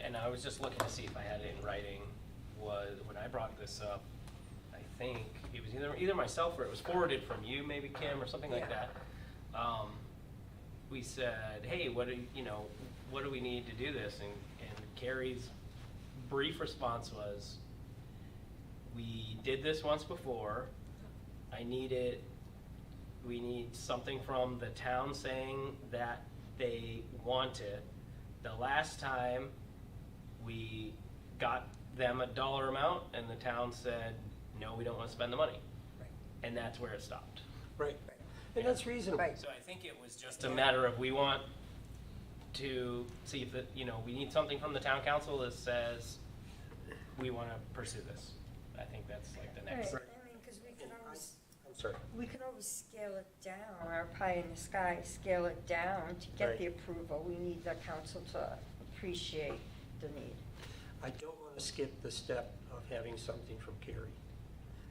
and I was just looking to see if I had it in writing, was when I brought this up, I think it was either myself or it was forwarded from you, maybe Kim or something like Yeah. that. We said, hey, what do we need to do this? And Carrie's brief response was, we did this once before. We need something from the town saying that they want it. The last time we got them a dollar amount and the town said, no, we don't want to spend the money. Right. And that's where it stopped. Right. And that's reasonable. Right. So I think it was just a matter of we want to see if we need something from the town council that says we want to pursue this. I think that's like the next. Right, I mean, because we could always, I'm sorry. scale it down, our pie in the sky, scale it down to get Right. the approval. We need the council to appreciate the need. I don't want to skip the step of having something from Carrie.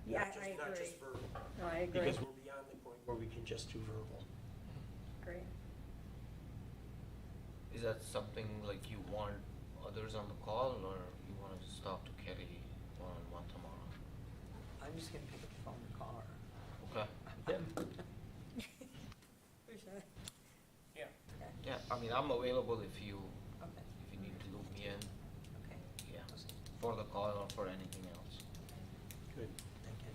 Yeah, Not just- I Not agree. just verbal. No, I agree. Because we're beyond the point where we can just do verbal. Great. Is that something like you want others on the call, or you want to just talk to Kerry one-on-one tomorrow? I'm just gonna pick up the phone and call her. Okay. Yeah. Yeah, I mean, I'm available if you Okay, need to loop me in, okay. yeah, for the call or for anything else. Good. Thank you.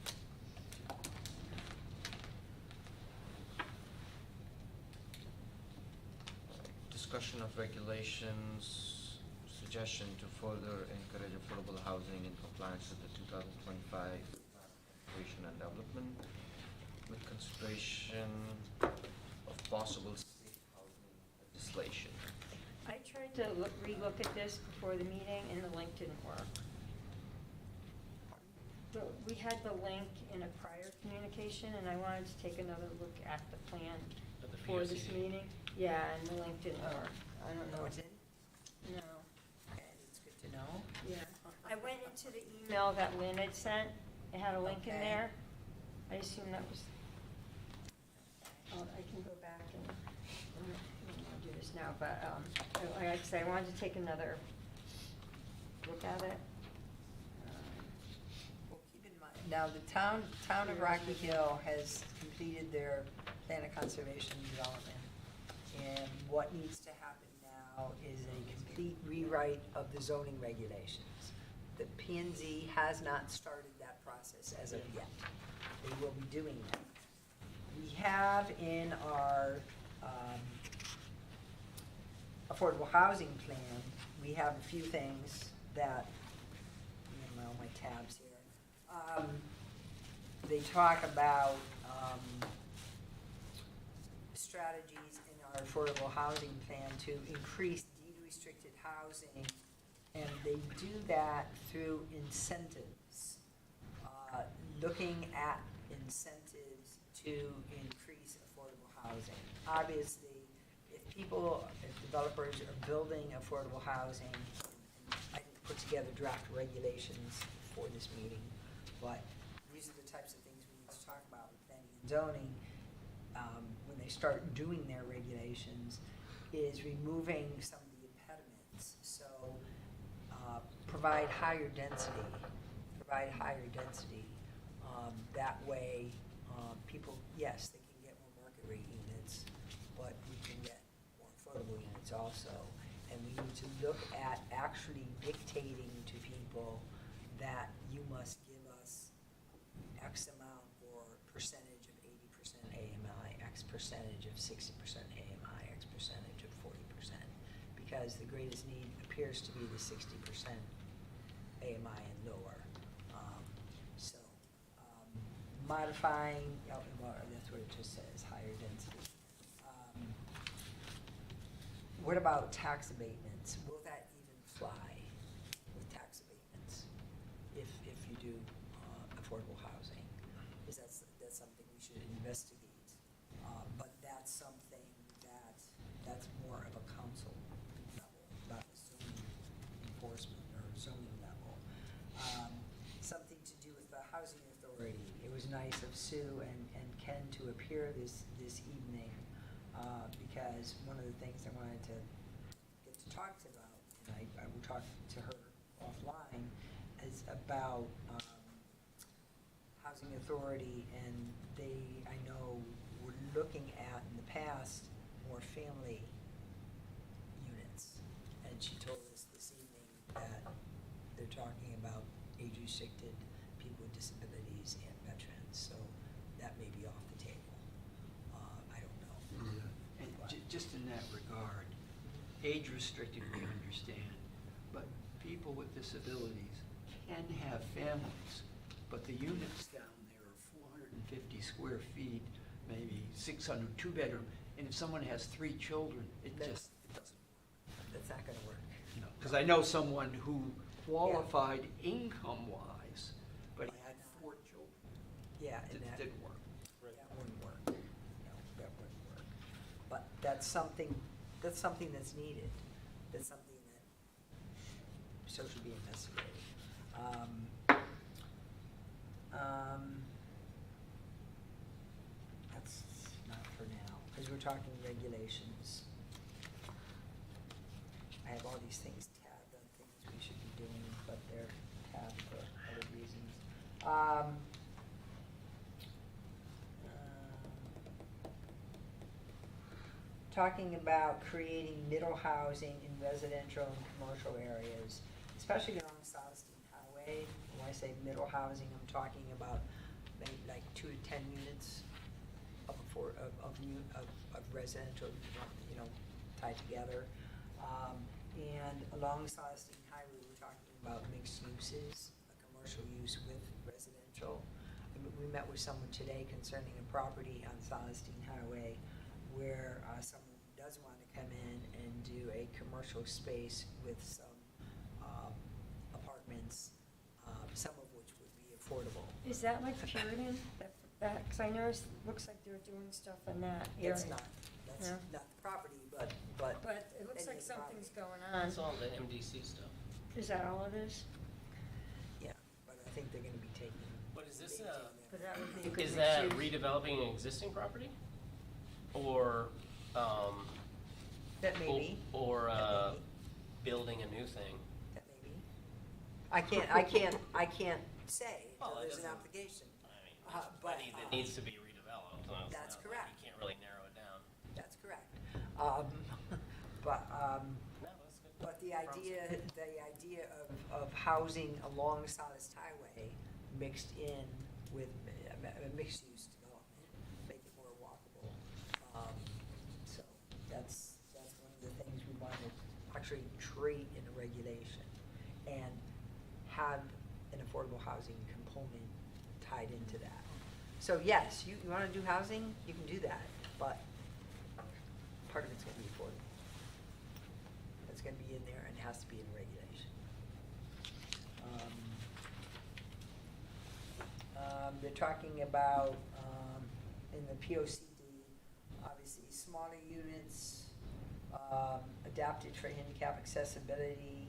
Discussion of regulations, suggestion to further encourage affordable housing in compliance with the 2025 Operation and Development, with consideration of possible state housing legislation. I tried to relook at this before the meeting and the link didn't work. We had the link in a prior communication and I wanted to take another look at the plan before this POCD. meeting. Yeah, and the link didn't work. I don't know. It's in? No, Okay, it's good to know. yeah. I went into the email that Lynn had sent. It had a link in Okay. there. I assume that was, I can go back and, I'm not gonna do this now, but, like I said, I wanted to take another look at it. Well, keep in mind, now the town of Rocky Hill has completed their plan of conservation and development. And what needs to happen now is a complete rewrite of the zoning regulations. The P and Z has not started that process as of yet. They will be doing that. We have in our affordable housing plan, we have a few things that, all my tabs here. They talk about strategies in our affordable housing plan to increase deed-restricted housing, and they do that through incentives, looking at incentives to increase affordable housing. Obviously, if developers are building affordable housing, and I didn't put together draft regulations for this meeting, but these are the types of things we need to talk about with planning and zoning, when they start doing their regulations, is removing some of the impediments. So, provide higher density. That way, people, yes, they can get more market rate units, but we can get more affordable units also. And we need to look at actually dictating to people that you must give us X amount or percentage of 80% AMI, X percentage of 60% AMI, X percentage of 40%, because the greatest need appears to be the 60% AMI and lower. Modifying, well, that's what it just says, higher density. What about tax abatements? Will that even fly with tax abatements if you do affordable housing? That's something we should investigate. But that's something that's more of a council level, not a zoning enforcement or zoning level. Something to do with the housing authority. It was nice of Sue and Ken to appear this evening, because one of the things I wanted to get to talk to about, and I will talk to her offline, is about housing authority, and I know, were looking at, in the past, more family units. And she told us this evening that they're talking about age-restricted, people with disabilities, and veterans, so that may be off the table. I don't know. And just in that regard, age restricted we understand, but people with disabilities can have families, but the units down there are 450 square feet, maybe 600, two-bedroom, and if someone has 3 children, it doesn't work. That's not gonna work. Because I know someone who qualified income-wise, but he had 4 children. Yeah, It and that didn't work. wouldn't work. No, that wouldn't work. But that's something that's needed. That's something that so should be investigated. That's not for now, because we're talking regulations. I have all these things tabbed on things we should be doing, but they're tabbed for other reasons. Talking about creating middle housing in residential and commercial areas, especially along Solstein Highway. When I say middle housing, I'm talking about maybe like 2 to 10 units of residential, tied together. And along Solstein Highway, we're talking about mixed uses, a commercial use with residential. We met with someone today concerning a property on Solstein Highway where someone does want to come in and do a commercial space with some apartments, some of which would be affordable. Is that like Puritan? Because I noticed, looks like they're doing stuff in that area. It's not. That's Yeah. not the property, but. But it looks any like of the property. something's going on. That's all the MDC stuff. Is that all it is? Yeah, but I think they're gonna be taking. But is this maintaining But that. that would be a good is that mixed use. redeveloping an existing property? Or, That may be, or, That may be. building a new thing? that may be. I can't say Well, until it there's an doesn't- application. I mean, But, money that needs to be redeveloped, so it's That's not like correct. You can't really narrow it down. That's correct. No, that's good. But the idea of housing along Sawdust Highway mixed in with a mixed-use development, make it more walkable. So that's one of the things we want to actually treat in a regulation and have an affordable housing component tied into that. So yes, you want to do housing, you can do that, but part of it's going to be affordable. It's gonna be in there and has to be in regulation. They're talking about, in the POCD, obviously, smaller units, adapted for handicap accessibility.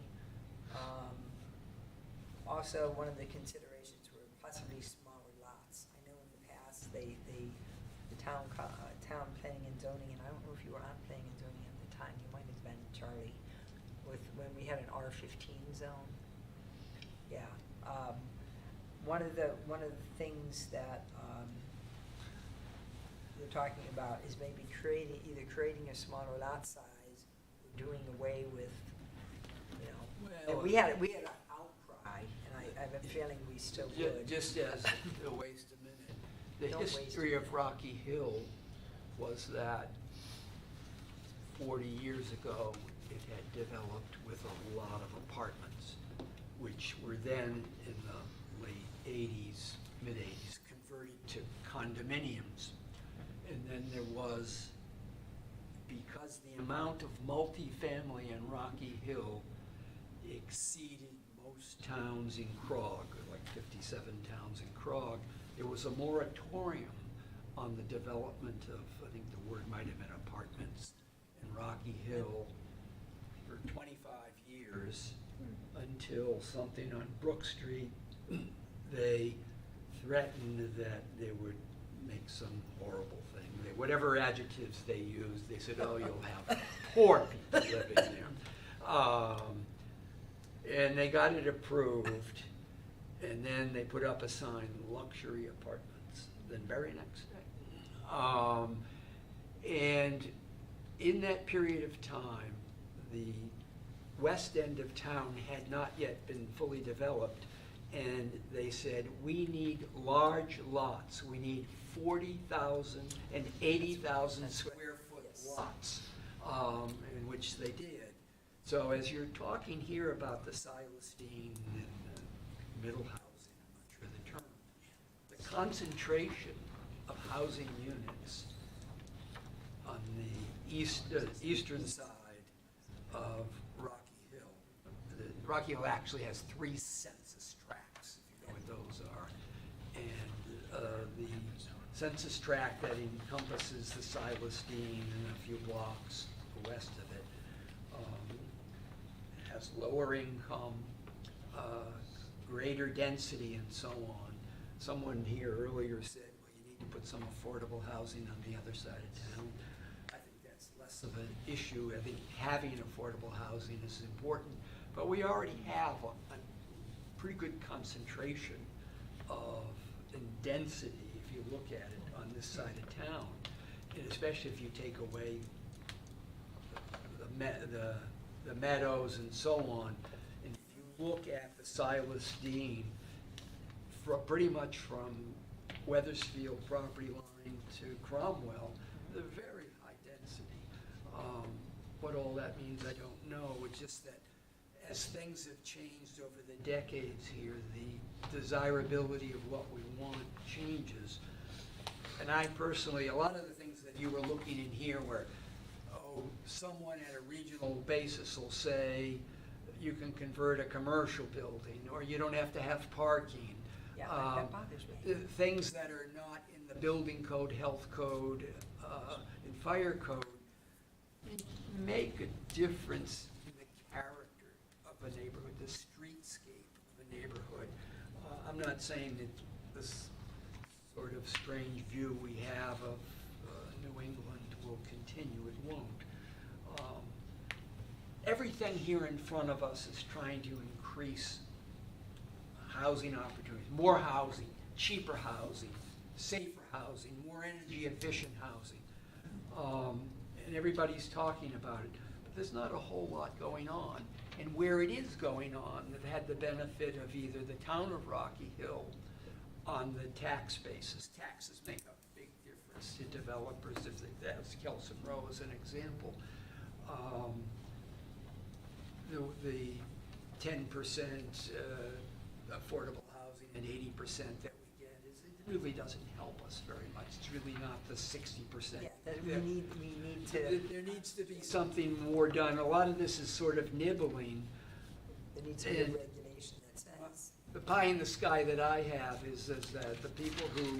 Also, one of the considerations were possibly smaller lots. I know in the past, the town planning and zoning, and I don't know if you were on planning and zoning at the time, you might have been, Charlie, when we had an R15 zone. Yeah. One of the things that they're talking about is maybe either creating a smaller lot size or doing away with, and we had an outcry, and I have a feeling we still would. Just as, to waste a minute, the Don't waste history a of Rocky Hill was that 40 years ago, it had developed with a lot of apartments, which were then in the late 80s, mid-80s, converted to condominiums. And then there was, because the amount of multifamily in Rocky Hill exceeded most towns in Krog, like 57 towns in Krog, there was a moratorium on the development of, I think the word might have been apartments, in Rocky Hill for 25 years until something on Brook Street, they threatened that they would make some horrible thing. Whatever adjectives they used, they said, oh, you'll have poor people living there. And they got it approved, and then they put up a sign, luxury apartments, then very next day. And in that period of time, the west end of town had not yet been fully developed, and they said, we need large lots. We need 40,000 and 80,000 square foot lots, in which they did. So as you're talking here about the Silestein and the middle housing, I'm not sure the term, the concentration of housing units on the eastern side of Rocky Hill. Rocky Hill actually has 3 census tracts, if you know what those are. And the census tract that encompasses the Silestein and a few blocks west of it has lower income, greater density, and so on. Someone here earlier said, well, you need to put some affordable housing on the other side of town. I think that's less of an issue. I think having affordable housing is important, but we already have a pretty good concentration of density, if you look at it, on this side of town, and especially if you take away the meadows and so on. And if you look at the Silestein, pretty much from Weathersfield property line to Cromwell, they're very high density. What all that means, I don't know. It's just that as things have changed over the decades here, the desirability of what we want changes. And I personally, a lot of the things that you were looking in here where, someone at a regional basis will say, you can convert a commercial building, or you don't have to have parking. Yeah, Um, that bothers me. Things that are not in the building code, health code, and fire code make a difference in the character of a neighborhood, the streetscape of a neighborhood. I'm not saying that this sort of strange view we have of New England will continue, it won't. Everything here in front of us is trying to increase housing opportunities, more housing, cheaper housing, safer housing, more energy efficient housing. And everybody's talking about it, but there's not a whole lot going on. And where it is going on, they've had the benefit of either the town of Rocky Hill on the tax basis. Taxes make a big difference to developers, if that's Kelson Row as an example. The 10% affordable housing and 80% that we get it really doesn't help us very much. It's really not the 60%. Yeah, that we need to, There needs to be something more done. A lot of this is sort of nibbling. there needs to be a regulation that says. The pie in the sky that I have is that the people who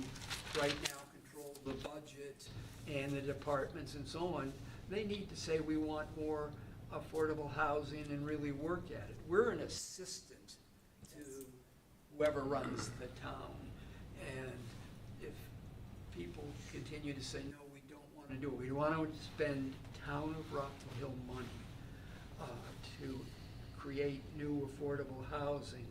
right now control the budget and the departments and so on, they need to say we want more affordable housing and really work at it. We're an assistant to whoever runs the town. And if people continue to say, no, we don't want to do it, we want to spend town of Rocky Hill money to create new affordable housing,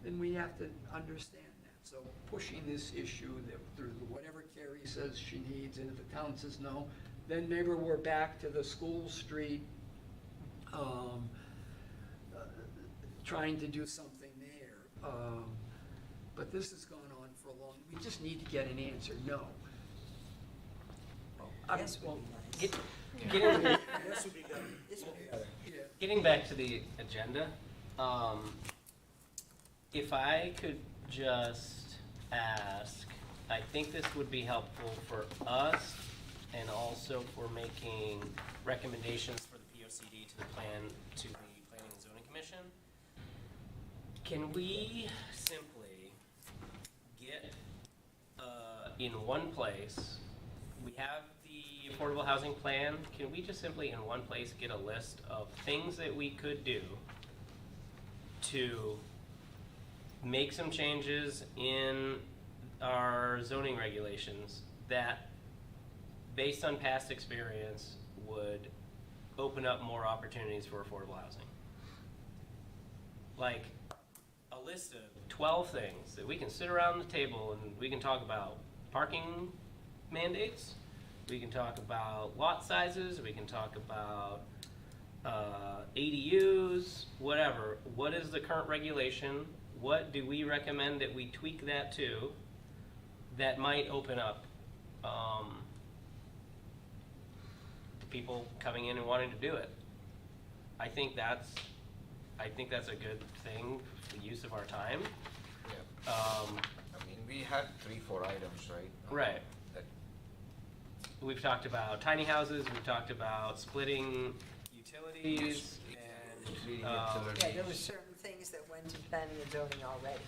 then we have to understand that. So pushing this issue that through whatever Carrie says she needs, and if the town says no, then maybe we're back to the School Street, trying to do something there. But this has gone on for a long, we just need to get an answer, no. Yes, would be nice. Getting, This would be better. Yeah. getting back to the agenda, if I could just ask, I think this would be helpful for us and also for making recommendations for the POCD to the Planning and Zoning Commission. Can we simply get, in one place, we have the affordable housing plan, can we just simply in one place get a list of things that we could do to make some changes in our zoning regulations that, based on past experience, would open up more opportunities for affordable housing? Like a list of 12 things that we can sit around the table and we can talk about parking mandates, we can talk about lot sizes, we can talk about ADUs, whatever. What is the current regulation? What do we recommend that we tweak that to that might open up people coming in and wanting to do it? I think that's a good thing for the use of our time. Yeah. I mean, we had 3-4 items, right? Right. That We've talked about tiny houses, we've talked about splitting utilities, and, Including Yeah, utilities. there were certain things that went to planning and zoning already.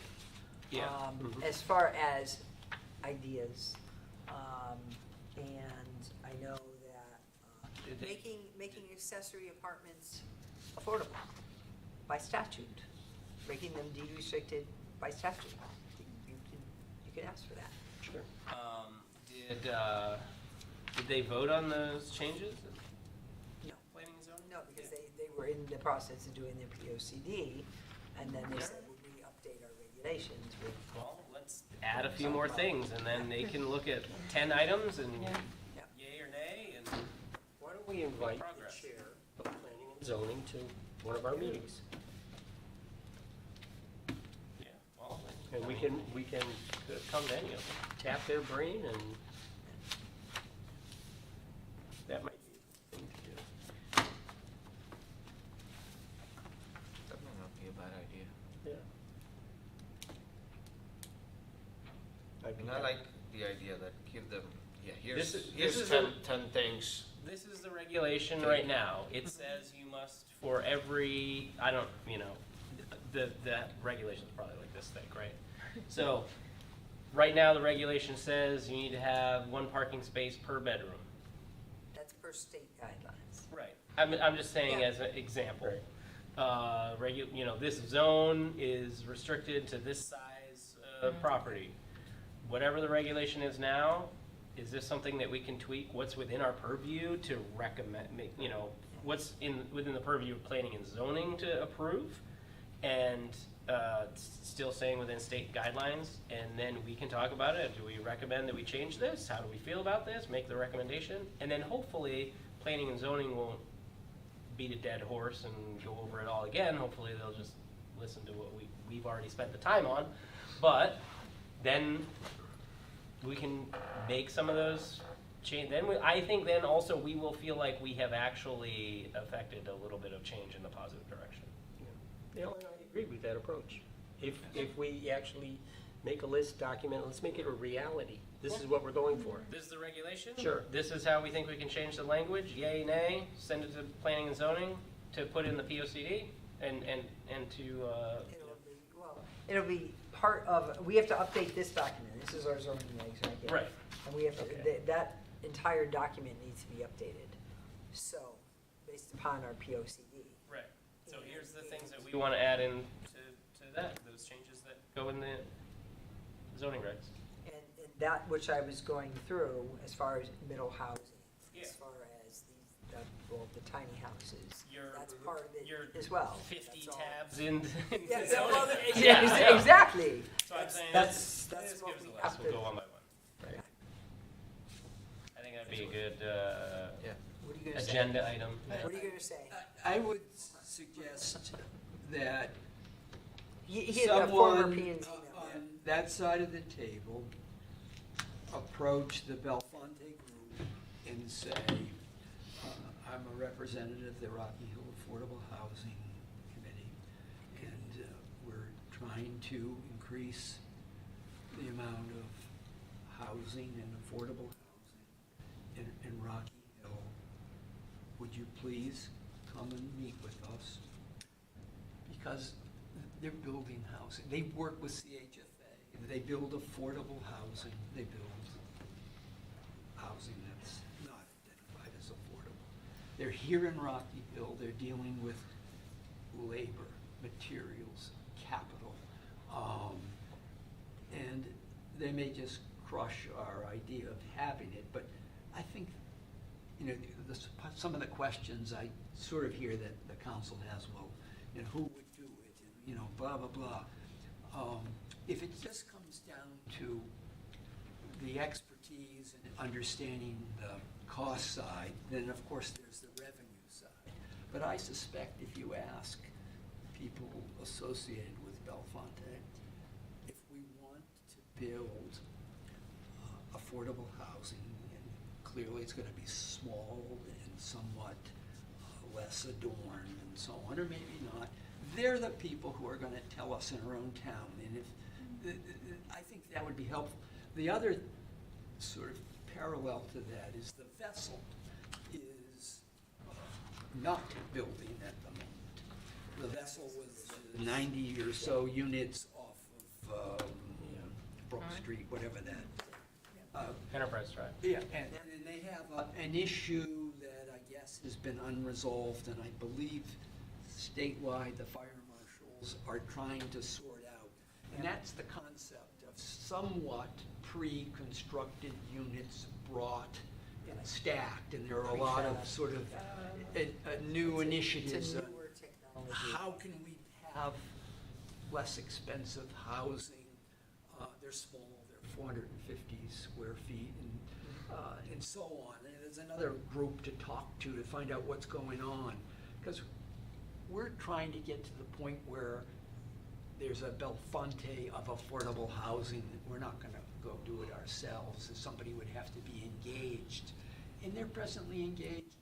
yeah. Mhm. As far as ideas, and I know that Did they- making accessory apartments affordable by statute, making them deed restricted by statute. You can ask for that. Sure. Did they vote on those changes? No. Planning and zoning? No, because they were in the process of doing their POCD, and then they said, well, we update our regulations with. Well, let's add a few more things, and then they can look at 10 items and Yeah. yay or nay, and Why don't we invite the Progress. chair of planning and zoning to one of our meetings? yeah, well, And we can come to any of them, tap their brain, and that might be a thing to do. That might not be a bad idea. Yeah. I mean, I like the idea that give them, here's This here's is 10 things. This is the regulation right now. It says you must, for every, I don't, the regulation's probably like this thick, right? So, right now the regulation says you need to have 1 parking space per bedroom. That's per state guidelines. Right. I'm just saying Yeah. as an example. This zone is restricted to this size property. Whatever the regulation is now, is this something that we can tweak? What's within our purview to recommend, what's within the purview of planning and zoning to approve? And still staying within state guidelines, and then we can talk about it. Do we recommend that we change this? How do we feel about this? Make the recommendation, and then hopefully planning and zoning won't beat a dead horse and go over it all again. Hopefully they'll just listen to what we've already spent the time on, but then we can make some of those change. I think then also we will feel like we have actually affected a little bit of change in the positive direction. Yeah, I agree with that approach. If we actually make a list, document, let's make it a reality. This is what we're going for. This is the regulation? Sure. This is how we think we can change the language, yay, nay, send it to planning and zoning to put in the POCD and to, It'll be part of, we have to update this document. This is our zoning regs, right? right. And we have to, Okay. that entire document needs to be updated. So, based upon our POCD. Right. So here's the things that we want to add in to that, those changes that go in the zoning regs. And that which I was going through as far as middle housing, Yeah. as far as the tiny houses. Your- That's part of it your as well. 50 That's all. tabs in Yeah, the yeah, well, zoning. yeah, Yeah. exactly. So I'm saying That's just what give us we a have list, to. we'll go one by one. Yeah. I think that'd be a good What are you gonna say? agenda item. What are you gonna say? I would suggest that He had a former someone P and Z on member. that side of the table approach the Belfonte group and say, I'm a representative of the Rocky Hill Affordable Housing Committee, and we're trying to increase the amount of housing and affordable housing in Rocky Hill. Would you please come and meet with us? Because they're building housing. They work with CHFA. They build affordable housing. They build housing that's not identified as affordable. They're here in Rocky Hill. They're dealing with labor, materials, capital. And they may just crush our idea of having it, but I think, some of the questions I sort of hear that the council has, well, who would do it, and, blah, blah, blah. If it just comes down to the expertise and understanding the cost side, then of course there's the revenue side. But I suspect if you ask people associated with Belfonte, if we want to build affordable housing, and clearly it's going to be small and somewhat less adorned and so on, or maybe not, they're the people who are going to tell us in our own town. And if I think that would be helpful. The other sort of parallel to that is the vessel is not building at the moment. The vessel was 90 or so units off of Brook Street, whatever that. Enterprise Drive. Yeah, and they have an issue that I guess has been unresolved, and I believe statewide the fire marshals are trying to sort out. And that's the concept of somewhat pre-constructed units brought and stacked, and there are a lot of sort of new initiatives. It's a newer technology. How can we have less expensive housing? They're small, they're 450 square feet, and so on. And there's another group to talk to find out what's going on, because we're trying to get to the point where there's a Belfonte of affordable housing. We're not going to go do it ourselves. Somebody would have to be engaged, and they're presently engaged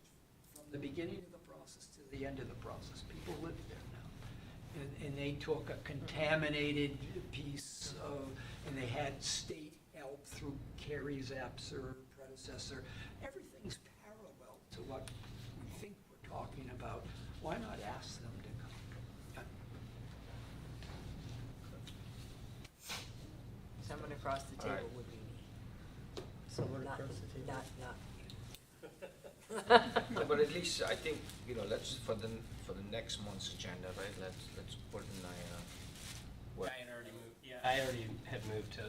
from the beginning of the process to the end of the process. People live there now, and they took a contaminated piece of, and they had state help through Carrie Zapser, predecessor. Everything's parallel to what we think we're talking about. Why not ask them to come? Someone across the All right. table would be me. Someone Not- across the table. Not No, but at least I think, let's, for the next month's agenda, right, let's put in I had already moved, yeah, I already had moved to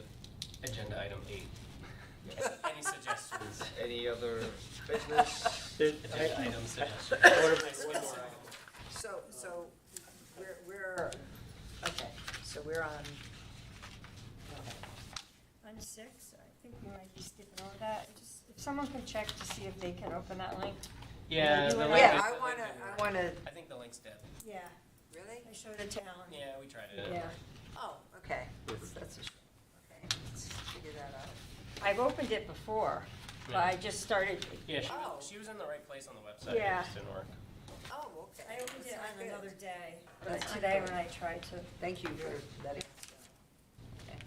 agenda item 8. Any suggestions? any other business? Agenda item suggestions? One more item. So we're, okay, so we're on, okay. On 6, I think we might be skipping over that. Just, if someone can check to see if they can open that link. Yeah, You the and link- Yeah, the I link wanna, didn't I work. wanna, I think the link's dead. Yeah, really? I showed it to Alan. Yeah, we tried it. Yeah. Oh, okay, that's a shame, okay, let's figure that out. I've opened it before, but I just started, Yeah, Oh. she was in the right place on the website. Yeah. It just didn't work. Oh, okay. I opened it That's on good. another day, but That's not today good. when I tried to. Thank you for letting us know. Okay.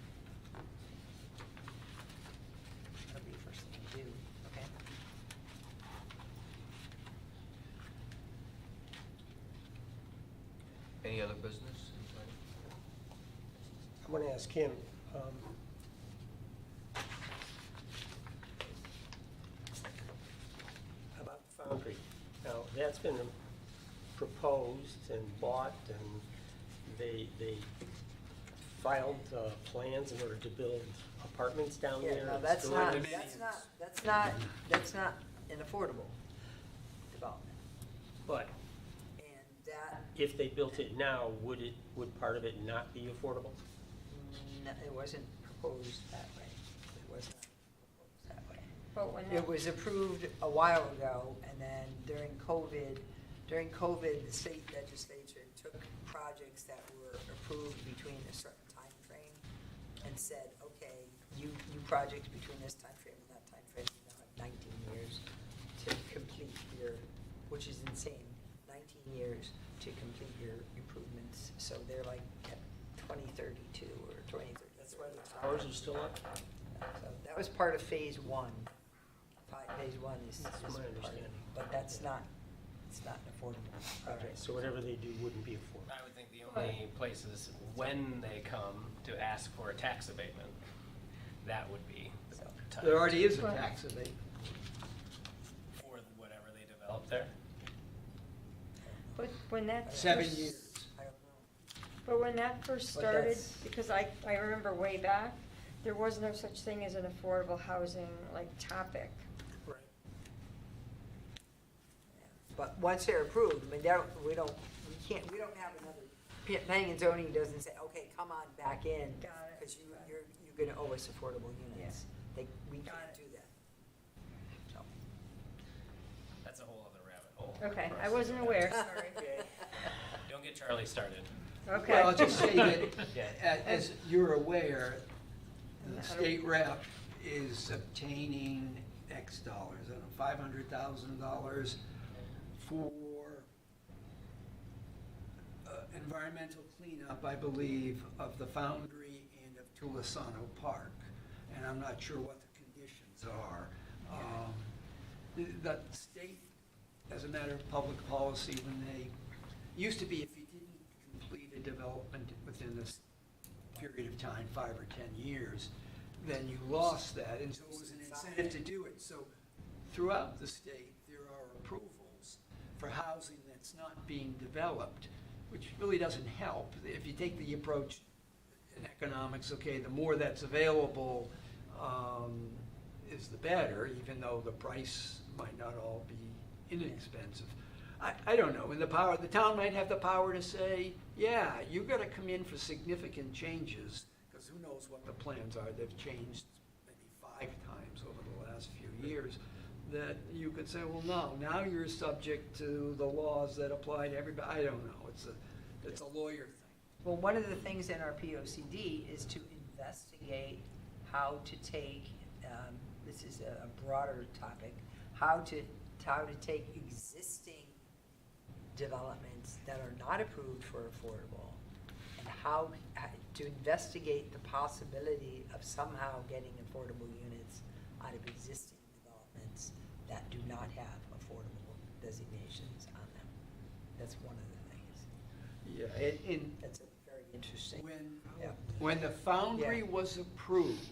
That'll be the first thing to do, okay? Any other business? I want to ask him, about the foundry. Now, that's been proposed and bought, and they filed plans in order to build apartments down there. Yeah, no, and that's store not, them. that's not an affordable development. But And that, if they built it now, would part of it not be affordable? it wasn't proposed that way. It was not proposed that way. But when It that, was approved a while ago, and then during COVID, the state legislature took projects that were approved between a certain time frame and said, okay, you projects between this time frame and that time frame, you now have 19 years to complete your, which is insane, 19 years to complete your improvements. So they're like at 2032 or 2030. That's why the towers are still up? So that was part of phase 1. Phase 1 is That's part my of it, understanding. but it's not an affordable All right, project. so whatever they do wouldn't be affordable. I would think the only place is when they come to ask for a tax abatement, that would be the time. There already is a tax abatement. For whatever they develop there. but when that. 7 first- years. I don't know. But when that first But started, that's- because I remember way back, there was no such thing as an affordable housing like topic. Right. But once they're approved, I mean, we don't have another, planning and zoning doesn't say, okay, come on back in. Got it. Because you're gonna owe us affordable units. We Got can't it. do that. So. That's a whole other rabbit hole. Okay, for I us to wasn't go aware, down. sorry. Don't get Charlie started. Okay. Well, I'll just say that, Yeah. as you're aware, the I don't- state rep is obtaining X dollars, I don't know, $500,000 for environmental cleanup, I believe, of the Foundry and of Tulisano Park. And I'm not sure what the conditions are. The state, as a matter of public policy, when they, used to be if you didn't complete a development within this period of time, 5 or 10 years, then you lost that, and so it was an incentive to do it. So throughout the state, there are approvals for housing that's not being developed, which really doesn't help. If you take the approach in economics, okay, the more that's available is the better, even though the price might not all be inexpensive. I don't know, and the town might have the power to say, yeah, you gotta come in for significant changes, because who knows what the plans are, they've changed maybe 5 times over the last few years, that you could say, well, no, now you're subject to the laws that apply to everybody. I don't know, it's a lawyer thing. Well, one of the things in our POCD is to investigate how to take, this is a broader topic, how to take existing developments that are not approved for affordable, and how to investigate the possibility of somehow getting affordable units out of existing developments that do not have affordable designations on them. That's one of the things. Yeah, That's a very interesting. Yeah. When the Foundry Yeah. was approved,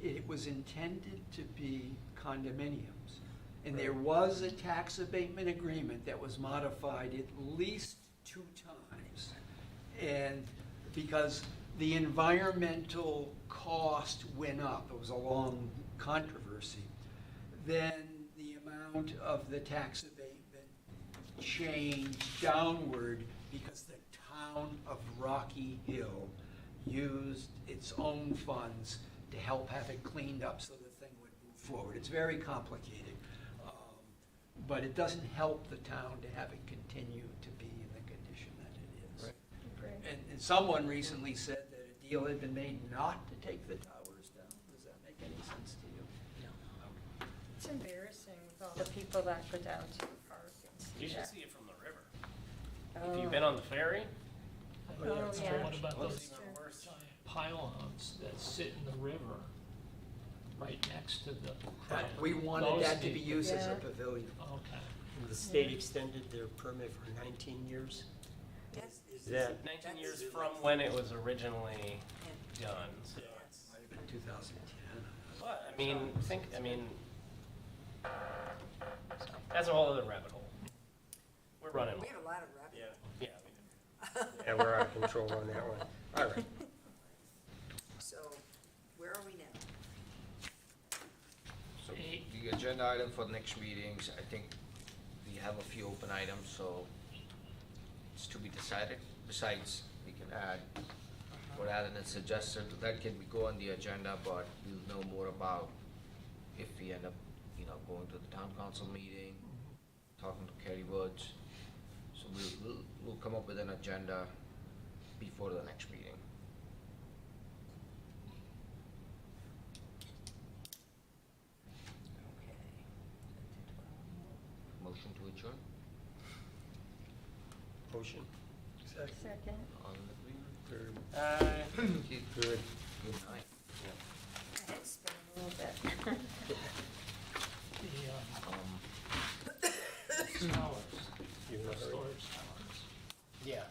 it was intended to be condominiums. And there was a tax abatement agreement that was modified at least 2 times. And because the environmental cost went up, it was a long controversy, then the amount of the tax abatement changed downward because the town of Rocky Hill used its own funds to help have it cleaned up so the thing would move forward. It's very complicated, but it doesn't help the town to have it continue to be in the condition that it is. Great. And someone recently said that a deal had been made not to take the towers down. Does that make any sense to you? No. It's embarrassing with all the people that go down to the park and see You should that. see it from the river. Oh. If you've been on the ferry, Oh, yeah. What about Well, those it's even worse. giant pylons that sit in the river right next to the crowd? We wanted Those that to be need- used as a Yeah. pavilion. Okay. And the state extended their permit for 19 years. Is that? 19 years from when it was originally done, so. Might have been 2010. But, I mean, that's a whole other rabbit hole. We're running. We have a lot of revenue. Yeah, Yeah, we're out of control on that one. All right. So, where are we now? So Eight. the agenda item for the next meetings, I think we have a few open items, so it's to be decided. Besides, we can add what Alan had suggested, that can be go on the agenda, but we'll know more about if we end up, going to the town council meeting, talking to Kerry Woods. So we'll come up with an agenda before the next meeting. Motion to adjourn? Motion. Second. All in agreement? Third. Keith, Good. good night. I had to spin a little bit. The towers, You're in a hurry. storage towers. yeah.